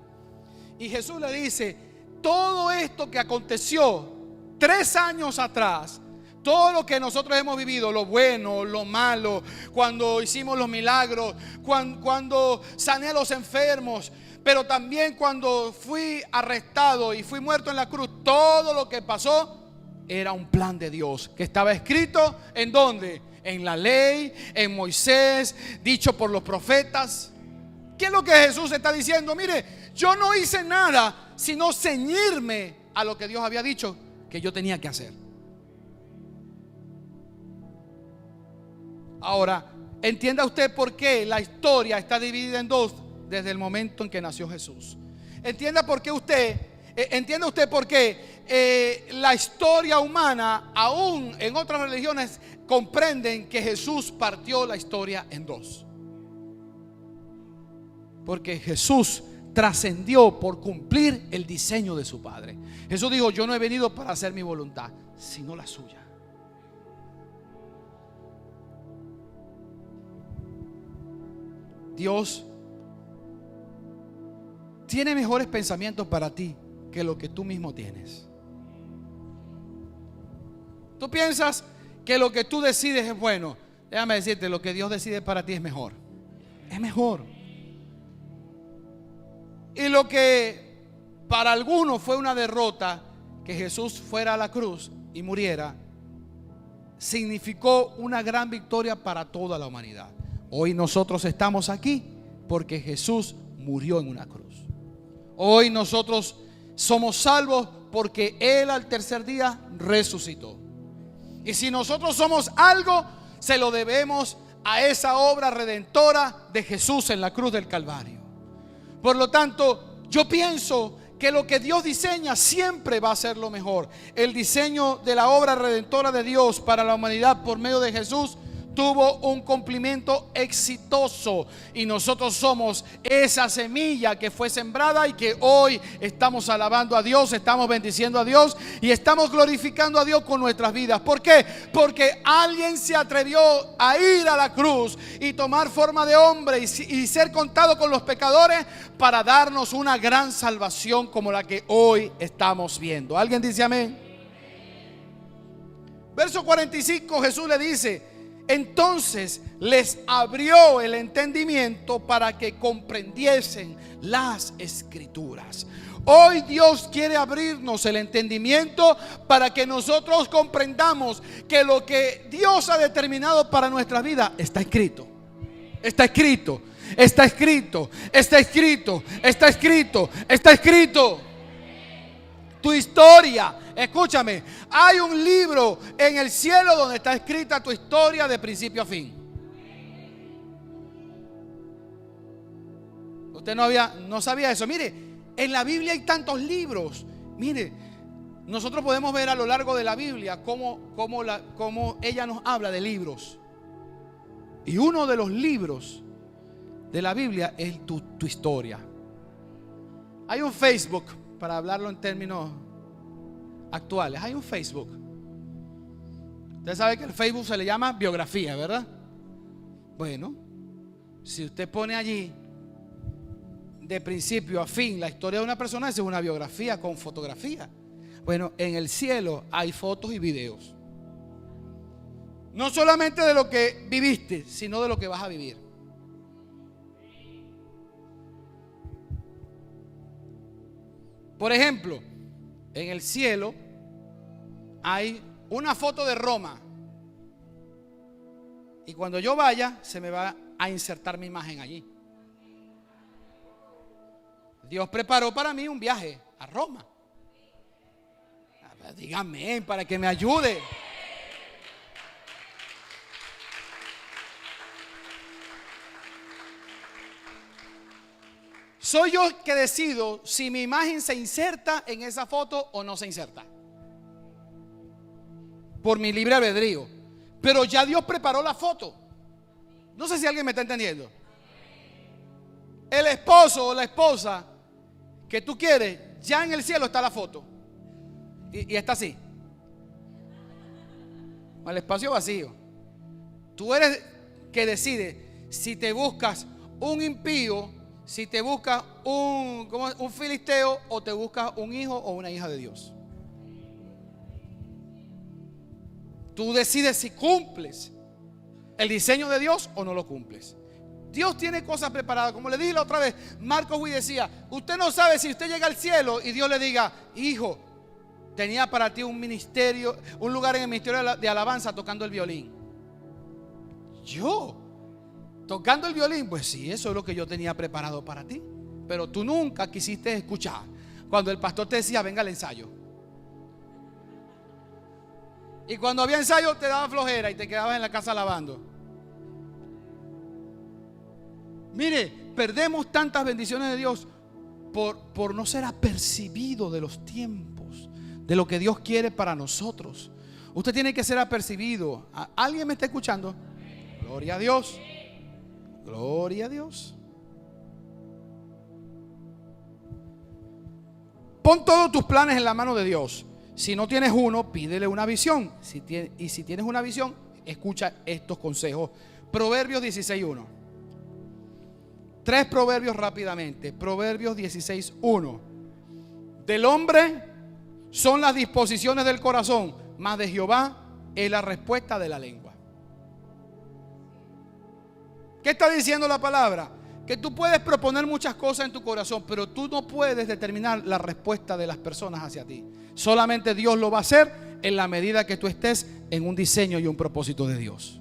Y Jesús le dice: todo esto que aconteció 3 años atrás, todo lo que nosotros hemos vivido, lo bueno, lo malo, cuando hicimos los milagros, cuando sané a los enfermos, pero también cuando fui arrestado y fui muerto en la cruz, todo lo que pasó era un plan de Dios que estaba escrito ¿en dónde? En la ley, en Moisés, dicho por los profetas. ¿Qué es lo que Jesús está diciendo? Mire, yo no hice nada sino ceñirme a lo que Dios había dicho que yo tenía que hacer. Ahora, entienda usted por qué la historia está dividida en 2 desde el momento en que nació Jesús. Entienda usted por qué la historia humana, aún en otras religiones, comprenden que Jesús partió la historia en 2. Porque Jesús trascendió por cumplir el diseño de su Padre. Jesús dijo: yo no he venido para hacer mi voluntad, sino la suya. Dios tiene mejores pensamientos para ti que lo que tú mismo tienes. Tú piensas que lo que tú decides es bueno. Déjame decirte, lo que Dios decide para ti es mejor. Es mejor. Y lo que para algunos fue una derrota, que Jesús fuera a la cruz y muriera, significó una gran victoria para toda la humanidad. Hoy nosotros estamos aquí porque Jesús murió en una cruz. Hoy nosotros somos salvos porque Él al tercer día resucitó. Y si nosotros somos algo, se lo debemos a esa obra redentora de Jesús en la cruz del Calvario. Por lo tanto, yo pienso que lo que Dios diseña siempre va a ser lo mejor. El diseño de la obra redentora de Dios para la humanidad por medio de Jesús tuvo un cumplimiento exitoso, y nosotros somos esa semilla que fue sembrada y que hoy estamos alabando a Dios, estamos bendiciendo a Dios y estamos glorificando a Dios con nuestras vidas. ¿Por qué? Porque alguien se atrevió a ir a la cruz y tomar forma de hombre y ser contado con los pecadores para darnos una gran salvación como la que hoy estamos viendo. ¿Alguien dice amén? Verso 45, Jesús le dice: entonces les abrió el entendimiento para que comprendiesen las escrituras. Hoy Dios quiere abrirnos el entendimiento para que nosotros comprendamos que lo que Dios ha determinado para nuestra vida está escrito. Está escrito, está escrito, está escrito, está escrito, está escrito. Tu historia, escúchame, hay un libro en el cielo donde está escrita tu historia de principio a fin. Usted no sabía eso. Mire, en la Biblia hay tantos libros. Mire, nosotros podemos ver a lo largo de la Biblia cómo ella nos habla de libros. Y uno de los libros de la Biblia es tu historia. Hay un Facebook, para hablarlo en términos actuales, hay un Facebook. Usted sabe que el Facebook se le llama biografía, ¿verdad? Bueno, si usted pone allí de principio a fin la historia de una persona, esa es una biografía con fotografía. Bueno, en el cielo hay fotos y videos. No solamente de lo que viviste, sino de lo que vas a vivir. Por ejemplo, en el cielo hay una foto de Roma. Y cuando yo vaya, se me va a insertar mi imagen allí. Dios preparó para mí un viaje a Roma. Dígame, para que me ayude. Soy yo que decido si mi imagen se inserta en esa foto o no se inserta. Por mi libre albedrío. Pero ya Dios preparó la foto. No sé si alguien me está entendiendo. El esposo o la esposa que tú quieres, ya en el cielo está la foto. Y está así. El espacio vacío. Tú eres que decide si te buscas un impío, si te buscas un filisteo, o te buscas un hijo o una hija de Dios. Tú decides si cumples el diseño de Dios o no lo cumples. Dios tiene cosas preparadas. Como le dije la otra vez, Marcos Witt decía: usted no sabe si usted llega al cielo y Dios le diga: hijo, tenía para ti un ministerio, un lugar en el ministerio de alabanza tocando el violín. Yo tocando el violín, pues sí, eso es lo que yo tenía preparado para ti. Pero tú nunca quisiste escuchar cuando el pastor te decía: venga al ensayo. Y cuando había ensayo te daba flojera y te quedabas en la casa lavando. Mire, perdemos tantas bendiciones de Dios por no ser apercibido de los tiempos, de lo que Dios quiere para nosotros. Usted tiene que ser apercibido. ¿Alguien me está escuchando? Gloria a Dios. Gloria a Dios. Pon todos tus planes en la mano de Dios. Si no tienes uno, pídele una visión. Y si tienes una visión, escucha estos consejos. Proverbios 16:1. 3 proverbios rápidamente. Proverbios 16:1. Del hombre son las disposiciones del corazón, mas de Jehová es la respuesta de la lengua. ¿Qué está diciendo la palabra? Que tú puedes proponer muchas cosas en tu corazón, pero tú no puedes determinar la respuesta de las personas hacia ti. Solamente Dios lo va a hacer en la medida que tú estés en un diseño y un propósito de Dios.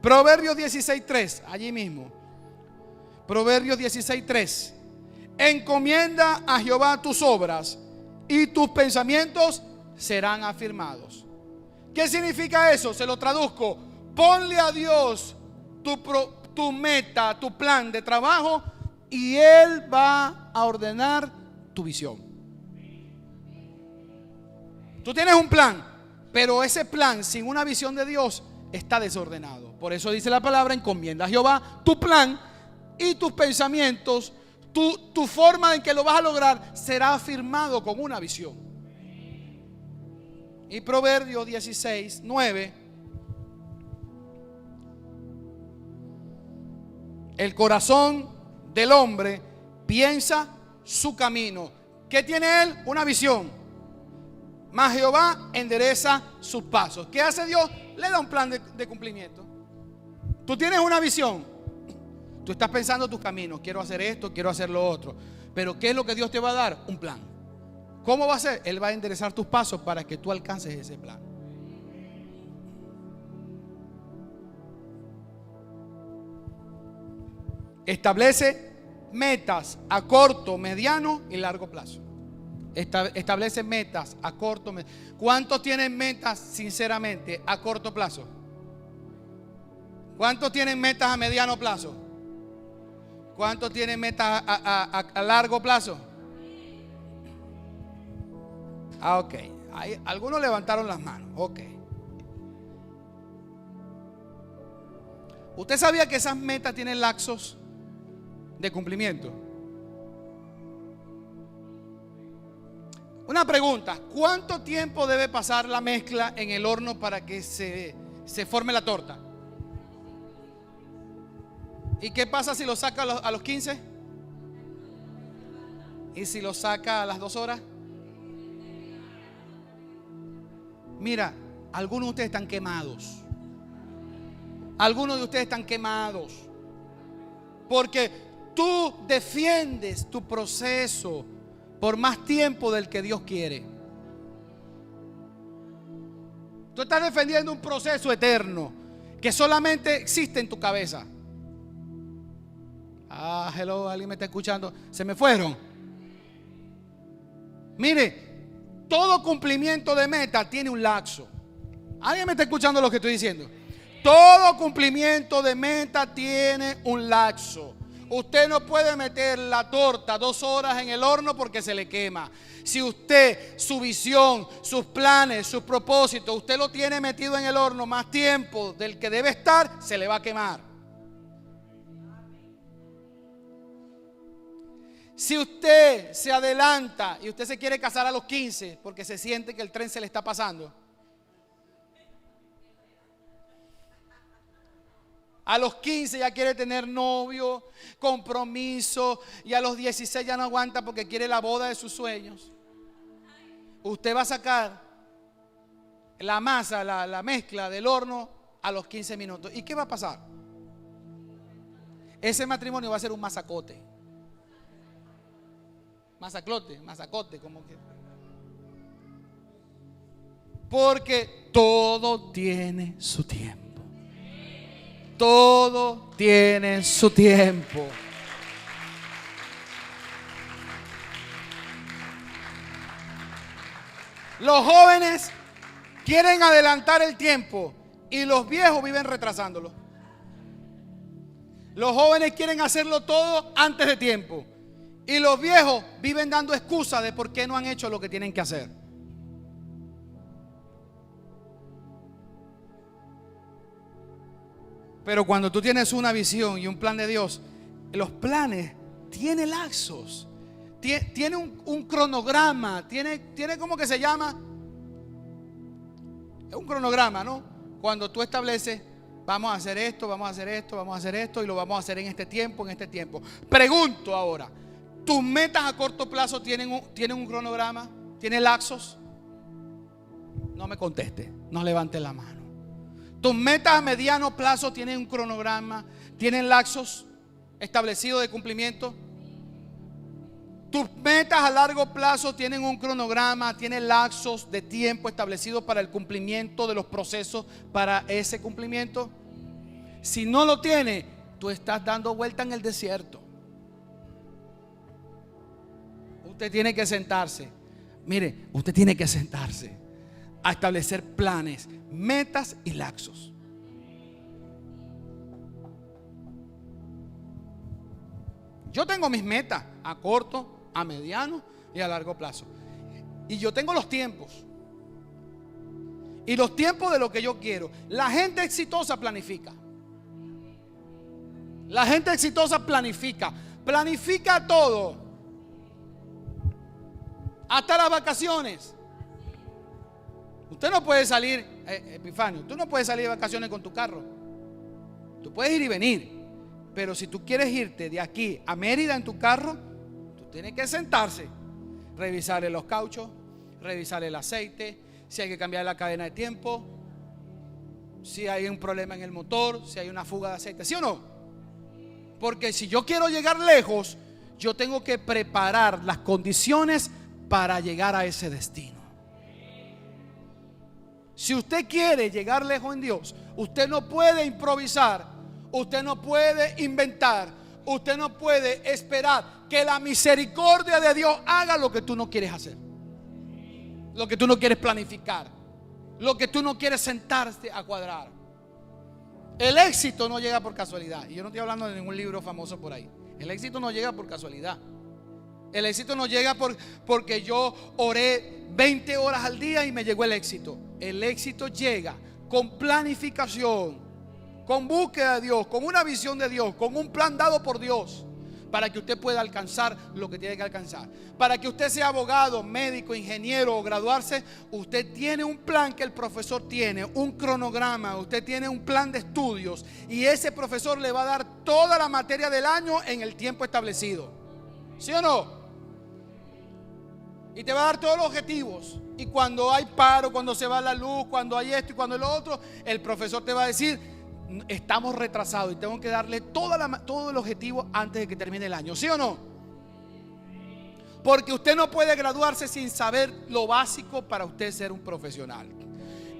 Proverbios 16:3, allí mismo. Proverbios 16:3. Encomienda a Jehová tus obras y tus pensamientos serán afirmados. ¿Qué significa eso? Se lo traduzco. Ponle a Dios tu meta, tu plan de trabajo, y Él va a ordenar tu visión. Tú tienes un plan, pero ese plan sin una visión de Dios está desordenado. Por eso dice la palabra: encomienda a Jehová tu plan y tus pensamientos, tu forma en que lo vas a lograr será afirmado con una visión. Y Proverbios 16:9. El corazón del hombre piensa su camino. ¿Qué tiene él? Una visión. Mas Jehová endereza sus pasos. ¿Qué hace Dios? Le da un plan de cumplimiento. Tú tienes una visión. Tú estás pensando tus caminos. Quiero hacer esto, quiero hacer lo otro. Pero ¿qué es lo que Dios te va a dar? Un plan. ¿Cómo va a ser? Él va a enderezar tus pasos para que tú alcances ese plan. Establece metas a corto, mediano y largo plazo. Establece metas a corto, mediano. ¿Cuántos tienen metas sinceramente a corto plazo? ¿Cuántos tienen metas a mediano plazo? ¿Cuántos tienen metas a largo plazo? Ok. Algunos levantaron las manos. Ok. ¿Usted sabía que esas metas tienen lapsos de cumplimiento? Una pregunta: ¿cuánto tiempo debe pasar la mezcla en el horno para que se forme la torta? ¿Y qué pasa si lo saca a los 15? ¿Y si lo saca a las 2 horas? Mira, algunos de ustedes están quemados. Algunos de ustedes están quemados porque tú defiendes tu proceso por más tiempo del que Dios quiere. Tú estás defendiendo un proceso eterno que solamente existe en tu cabeza. Hello, alguien me está escuchando. Se me fueron. Mire, todo cumplimiento de meta tiene un lapso. ¿Alguien me está escuchando lo que estoy diciendo? Todo cumplimiento de meta tiene un lapso. Usted no puede meter la torta 2 horas en el horno porque se le quema. Si usted, su visión, sus planes, sus propósitos, usted lo tiene metido en el horno más tiempo del que debe estar, se le va a quemar. Si usted se adelanta y usted se quiere casar a los 15 porque se siente que el tren se le está pasando, a los 15 ya quiere tener novio, compromiso, y a los 16 ya no aguanta porque quiere la boda de sus sueños, usted va a sacar la masa, la mezcla del horno a los 15 minutos. ¿Y qué va a pasar? Ese matrimonio va a ser un masacote. Masacote, como que. Porque todo tiene su tiempo. Todo tiene su tiempo. Los jóvenes quieren adelantar el tiempo y los viejos viven retrasándolo. Los jóvenes quieren hacerlo todo antes de tiempo y los viejos viven dando excusas de por qué no han hecho lo que tienen que hacer. Pero cuando tú tienes una visión y un plan de Dios, los planes tienen lapsos, tiene un cronograma, tiene ¿cómo que se llama? Es un cronograma, ¿no? Cuando tú estableces, vamos a hacer esto, vamos a hacer esto, vamos a hacer esto y lo vamos a hacer en este tiempo, en este tiempo. Pregunto ahora, ¿tus metas a corto plazo tienen un cronograma? ¿Tienen lapsos? No me conteste, no levante la mano. ¿Tus metas a mediano plazo tienen un cronograma? ¿Tienen lapsos establecidos de cumplimiento? ¿Tus metas a largo plazo tienen un cronograma? ¿Tienen lapsos de tiempo establecidos para el cumplimiento de los procesos para ese cumplimiento? Si no lo tiene, tú estás dando vuelta en el desierto. Usted tiene que sentarse. Mire, usted tiene que sentarse a establecer planes, metas y lapsos. Yo tengo mis metas a corto, a mediano y a largo plazo. Y yo tengo los tiempos. Y los tiempos de lo que yo quiero. La gente exitosa planifica. La gente exitosa planifica. Planifica todo. Hasta las vacaciones. Usted no puede salir, Epifanio, tú no puedes salir de vacaciones con tu carro. Tú puedes ir y venir. Pero si tú quieres irte de aquí a Mérida en tu carro, tú tienes que sentarse, revisarle los cauchos, revisar el aceite, si hay que cambiar la cadena de tiempo, si hay un problema en el motor, si hay una fuga de aceite, ¿sí o no? Porque si yo quiero llegar lejos, yo tengo que preparar las condiciones para llegar a ese destino. Si usted quiere llegar lejos en Dios, usted no puede improvisar, usted no puede inventar, usted no puede esperar que la misericordia de Dios haga lo que tú no quieres hacer, lo que tú no quieres planificar, lo que tú no quieres sentarte a cuadrar. El éxito no llega por casualidad. Y yo no estoy hablando de ningún libro famoso por ahí. El éxito no llega por casualidad. El éxito no llega porque yo oré 20 horas al día y me llegó el éxito. El éxito llega con planificación, con búsqueda de Dios, con una visión de Dios, con un plan dado por Dios, para que usted pueda alcanzar lo que tiene que alcanzar. Para que usted sea abogado, médico, ingeniero o graduarse, usted tiene un plan que el profesor tiene, un cronograma, usted tiene un plan de estudios, y ese profesor le va a dar toda la materia del año en el tiempo establecido. ¿Sí o no? Y te va a dar todos los objetivos. Y cuando hay paro, cuando se va la luz, cuando hay esto y cuando lo otro, el profesor te va a decir: estamos retrasados y tengo que darle todo el objetivo antes de que termine el año. ¿Sí o no? Porque usted no puede graduarse sin saber lo básico para usted ser un profesional.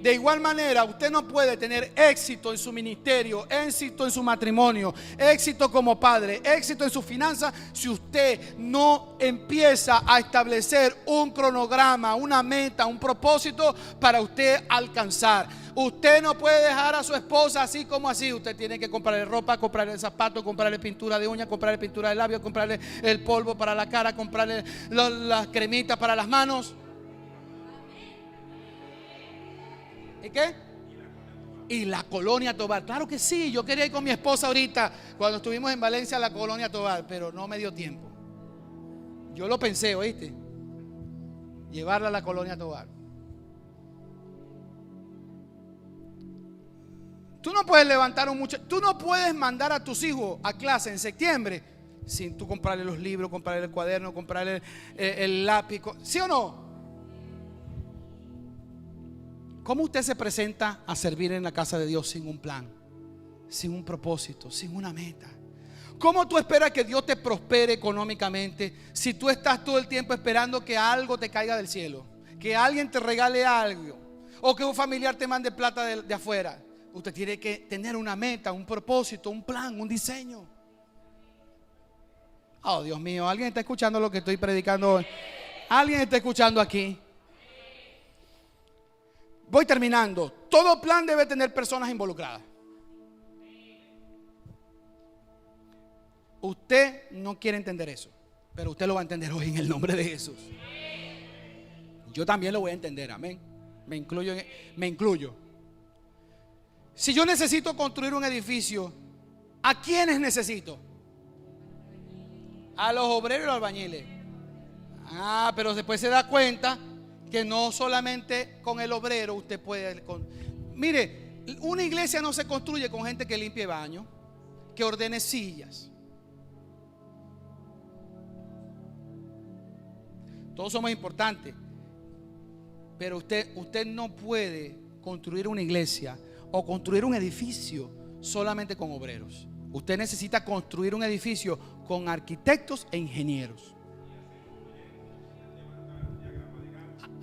De igual manera, usted no puede tener éxito en su ministerio, éxito en su matrimonio, éxito como padre, éxito en sus finanzas, si usted no empieza a establecer un cronograma, una meta, un propósito para usted alcanzar. Usted no puede dejar a su esposa así como así. Usted tiene que comprarle ropa, comprarle zapatos, comprarle pintura de uñas, comprarle pintura de labios, comprarle el polvo para la cara, comprarle las cremitas para las manos. ¿Y qué? Y la Colonia Tovar. Claro que sí, yo quería ir con mi esposa ahorita cuando estuvimos en Valencia a la Colonia Tovar, pero no me dio tiempo. Yo lo pensé, ¿oíste? Llevarla a la Colonia Tovar. Tú no puedes levantar un muchacho, tú no puedes mandar a tus hijos a clase en septiembre sin tú comprarle los libros, comprarle el cuaderno, comprarle el lápiz. ¿Sí o no? ¿Cómo usted se presenta a servir en la casa de Dios sin un plan, sin un propósito, sin una meta? ¿Cómo tú esperas que Dios te prospere económicamente si tú estás todo el tiempo esperando que algo te caiga del cielo, que alguien te regale algo, o que un familiar te mande plata de afuera? Usted tiene que tener una meta, un propósito, un plan, un diseño. Oh, Dios mío, ¿alguien está escuchando lo que estoy predicando hoy? ¿Alguien está escuchando aquí? Voy terminando. Todo plan debe tener personas involucradas. Usted no quiere entender eso, pero usted lo va a entender hoy en el nombre de Jesús. Yo también lo voy a entender, amén. Me incluyo. Si yo necesito construir un edificio, ¿a quiénes necesito? A los obreros y los albañiles. Pero después se da cuenta que no solamente con el obrero usted puede. Mire, una iglesia no se construye con gente que limpie baño, que ordene sillas. Todos somos importantes, pero usted no puede construir una iglesia o construir un edificio solamente con obreros. Usted necesita construir un edificio con arquitectos e ingenieros.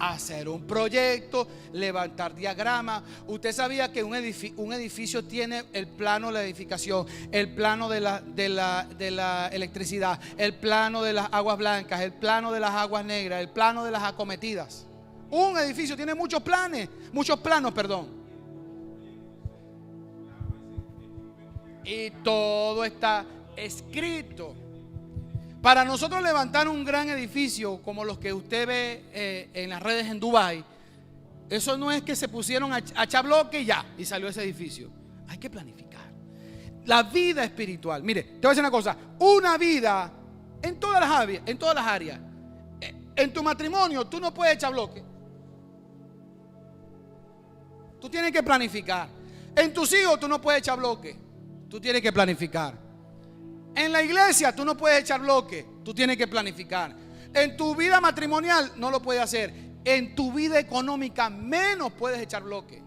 Hacer un proyecto, levantar diagramas. Usted sabía que un edificio tiene el plano de la edificación, el plano de la electricidad, el plano de las aguas blancas, el plano de las aguas negras, el plano de las acometidas. Un edificio tiene muchos planos, perdón. Y todo está escrito. Para nosotros levantar un gran edificio como los que usted ve en las redes en Dubái, eso no es que se pusieron a echar bloque y salió ese edificio. Hay que planificar. La vida espiritual. Mire, te voy a decir una cosa. Una vida en todas las áreas. En tu matrimonio tú no puedes echar bloque. Tú tienes que planificar. En tus hijos tú no puedes echar bloque. Tú tienes que planificar. En la iglesia tú no puedes echar bloque, tú tienes que planificar. En tu vida matrimonial no lo puedes hacer. En tu vida económica menos puedes echar bloque.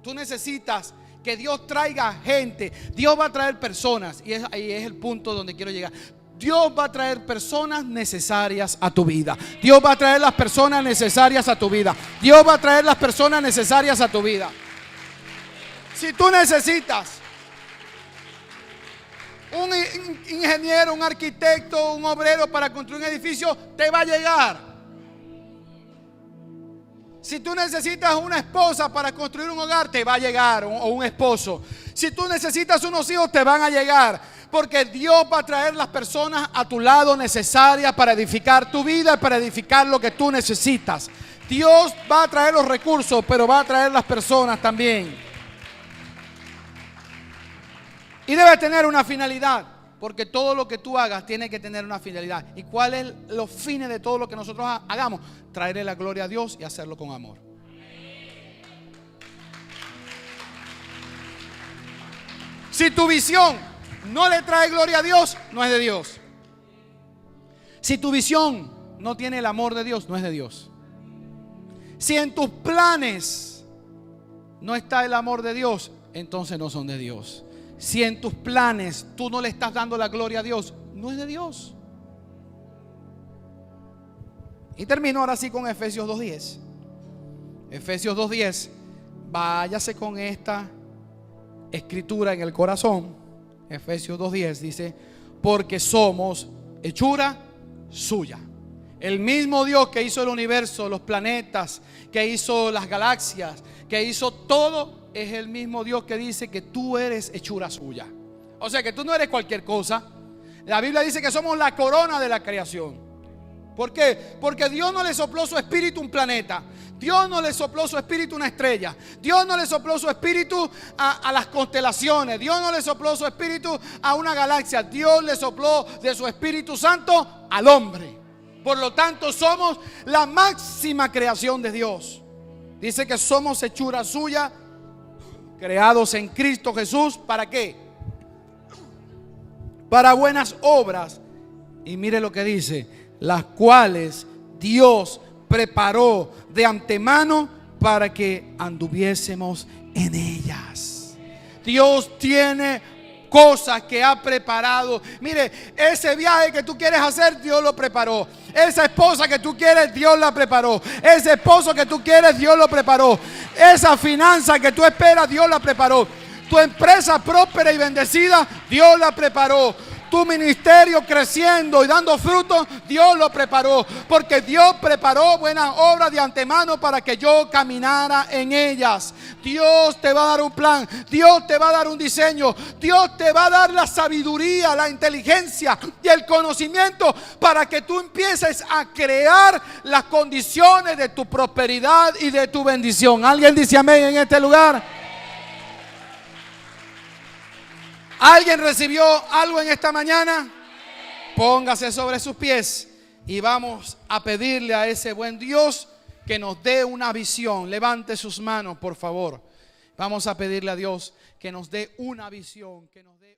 Tú necesitas que Dios traiga gente. Dios va a traer personas. Y ahí es el punto donde quiero llegar. Dios va a traer personas necesarias a tu vida. Dios va a traer las personas necesarias a tu vida. Dios va a traer las personas necesarias a tu vida. Si tú necesitas un ingeniero, un arquitecto, un obrero para construir un edificio, te va a llegar. Si tú necesitas una esposa para construir un hogar, te va a llegar, o un esposo. Si tú necesitas unos hijos, te van a llegar. Porque Dios va a traer las personas a tu lado necesarias para edificar tu vida, para edificar lo que tú necesitas. Dios va a traer los recursos, pero va a traer las personas también. Y debe tener una finalidad, porque todo lo que tú hagas tiene que tener una finalidad. ¿Y cuál es los fines de todo lo que nosotros hagamos? Traerle la gloria a Dios y hacerlo con amor. Si tu visión no le trae gloria a Dios, no es de Dios. Si tu visión no tiene el amor de Dios, no es de Dios. Si en tus planes no está el amor de Dios, entonces no son de Dios. Si en tus planes tú no le estás dando la gloria a Dios, no es de Dios. Y termino ahora sí con Efesios 2:10. Efesios 2:10. Váyase con esta escritura en el corazón. Efesios 2:10 dice: porque somos hechura suya. El mismo Dios que hizo el universo, los planetas, que hizo las galaxias, que hizo todo, es el mismo Dios que dice que tú eres hechura suya. O sea que tú no eres cualquier cosa. La Biblia dice que somos la corona de la creación. ¿Por qué? Porque Dios no le sopló su espíritu a un planeta. Dios no le sopló su espíritu a una estrella. Dios no le sopló su espíritu a las constelaciones. Dios no le sopló su espíritu a una galaxia. Dios le sopló de su Espíritu Santo al hombre. Por lo tanto, somos la máxima creación de Dios. Dice que somos hechura suya, creados en Cristo Jesús. ¿Para qué? Para buenas obras. Y mire lo que dice: las cuales Dios preparó de antemano para que anduviésemos en ellas. Dios tiene cosas que ha preparado. Mire, ese viaje que tú quieres hacer, Dios lo preparó. Esa esposa que tú quieres, Dios la preparó. Ese esposo que tú quieres, Dios lo preparó. Esa finanza que tú esperas, Dios la preparó. Tu empresa próspera y bendecida, Dios la preparó. Tu ministerio creciendo y dando frutos, Dios lo preparó. Porque Dios preparó buenas obras de antemano para que yo caminara en ellas. Dios te va a dar un plan. Dios te va a dar un diseño. Dios te va a dar la sabiduría, la inteligencia y el conocimiento para que tú empieces a crear las condiciones de tu prosperidad y de tu bendición. ¿Alguien dice amén en este lugar? ¿Alguien recibió algo en esta mañana? Póngase sobre sus pies y vamos a pedirle a ese buen Dios que nos dé una visión. Levante sus manos, por favor. Vamos a pedirle a Dios que nos dé una visión, que nos dé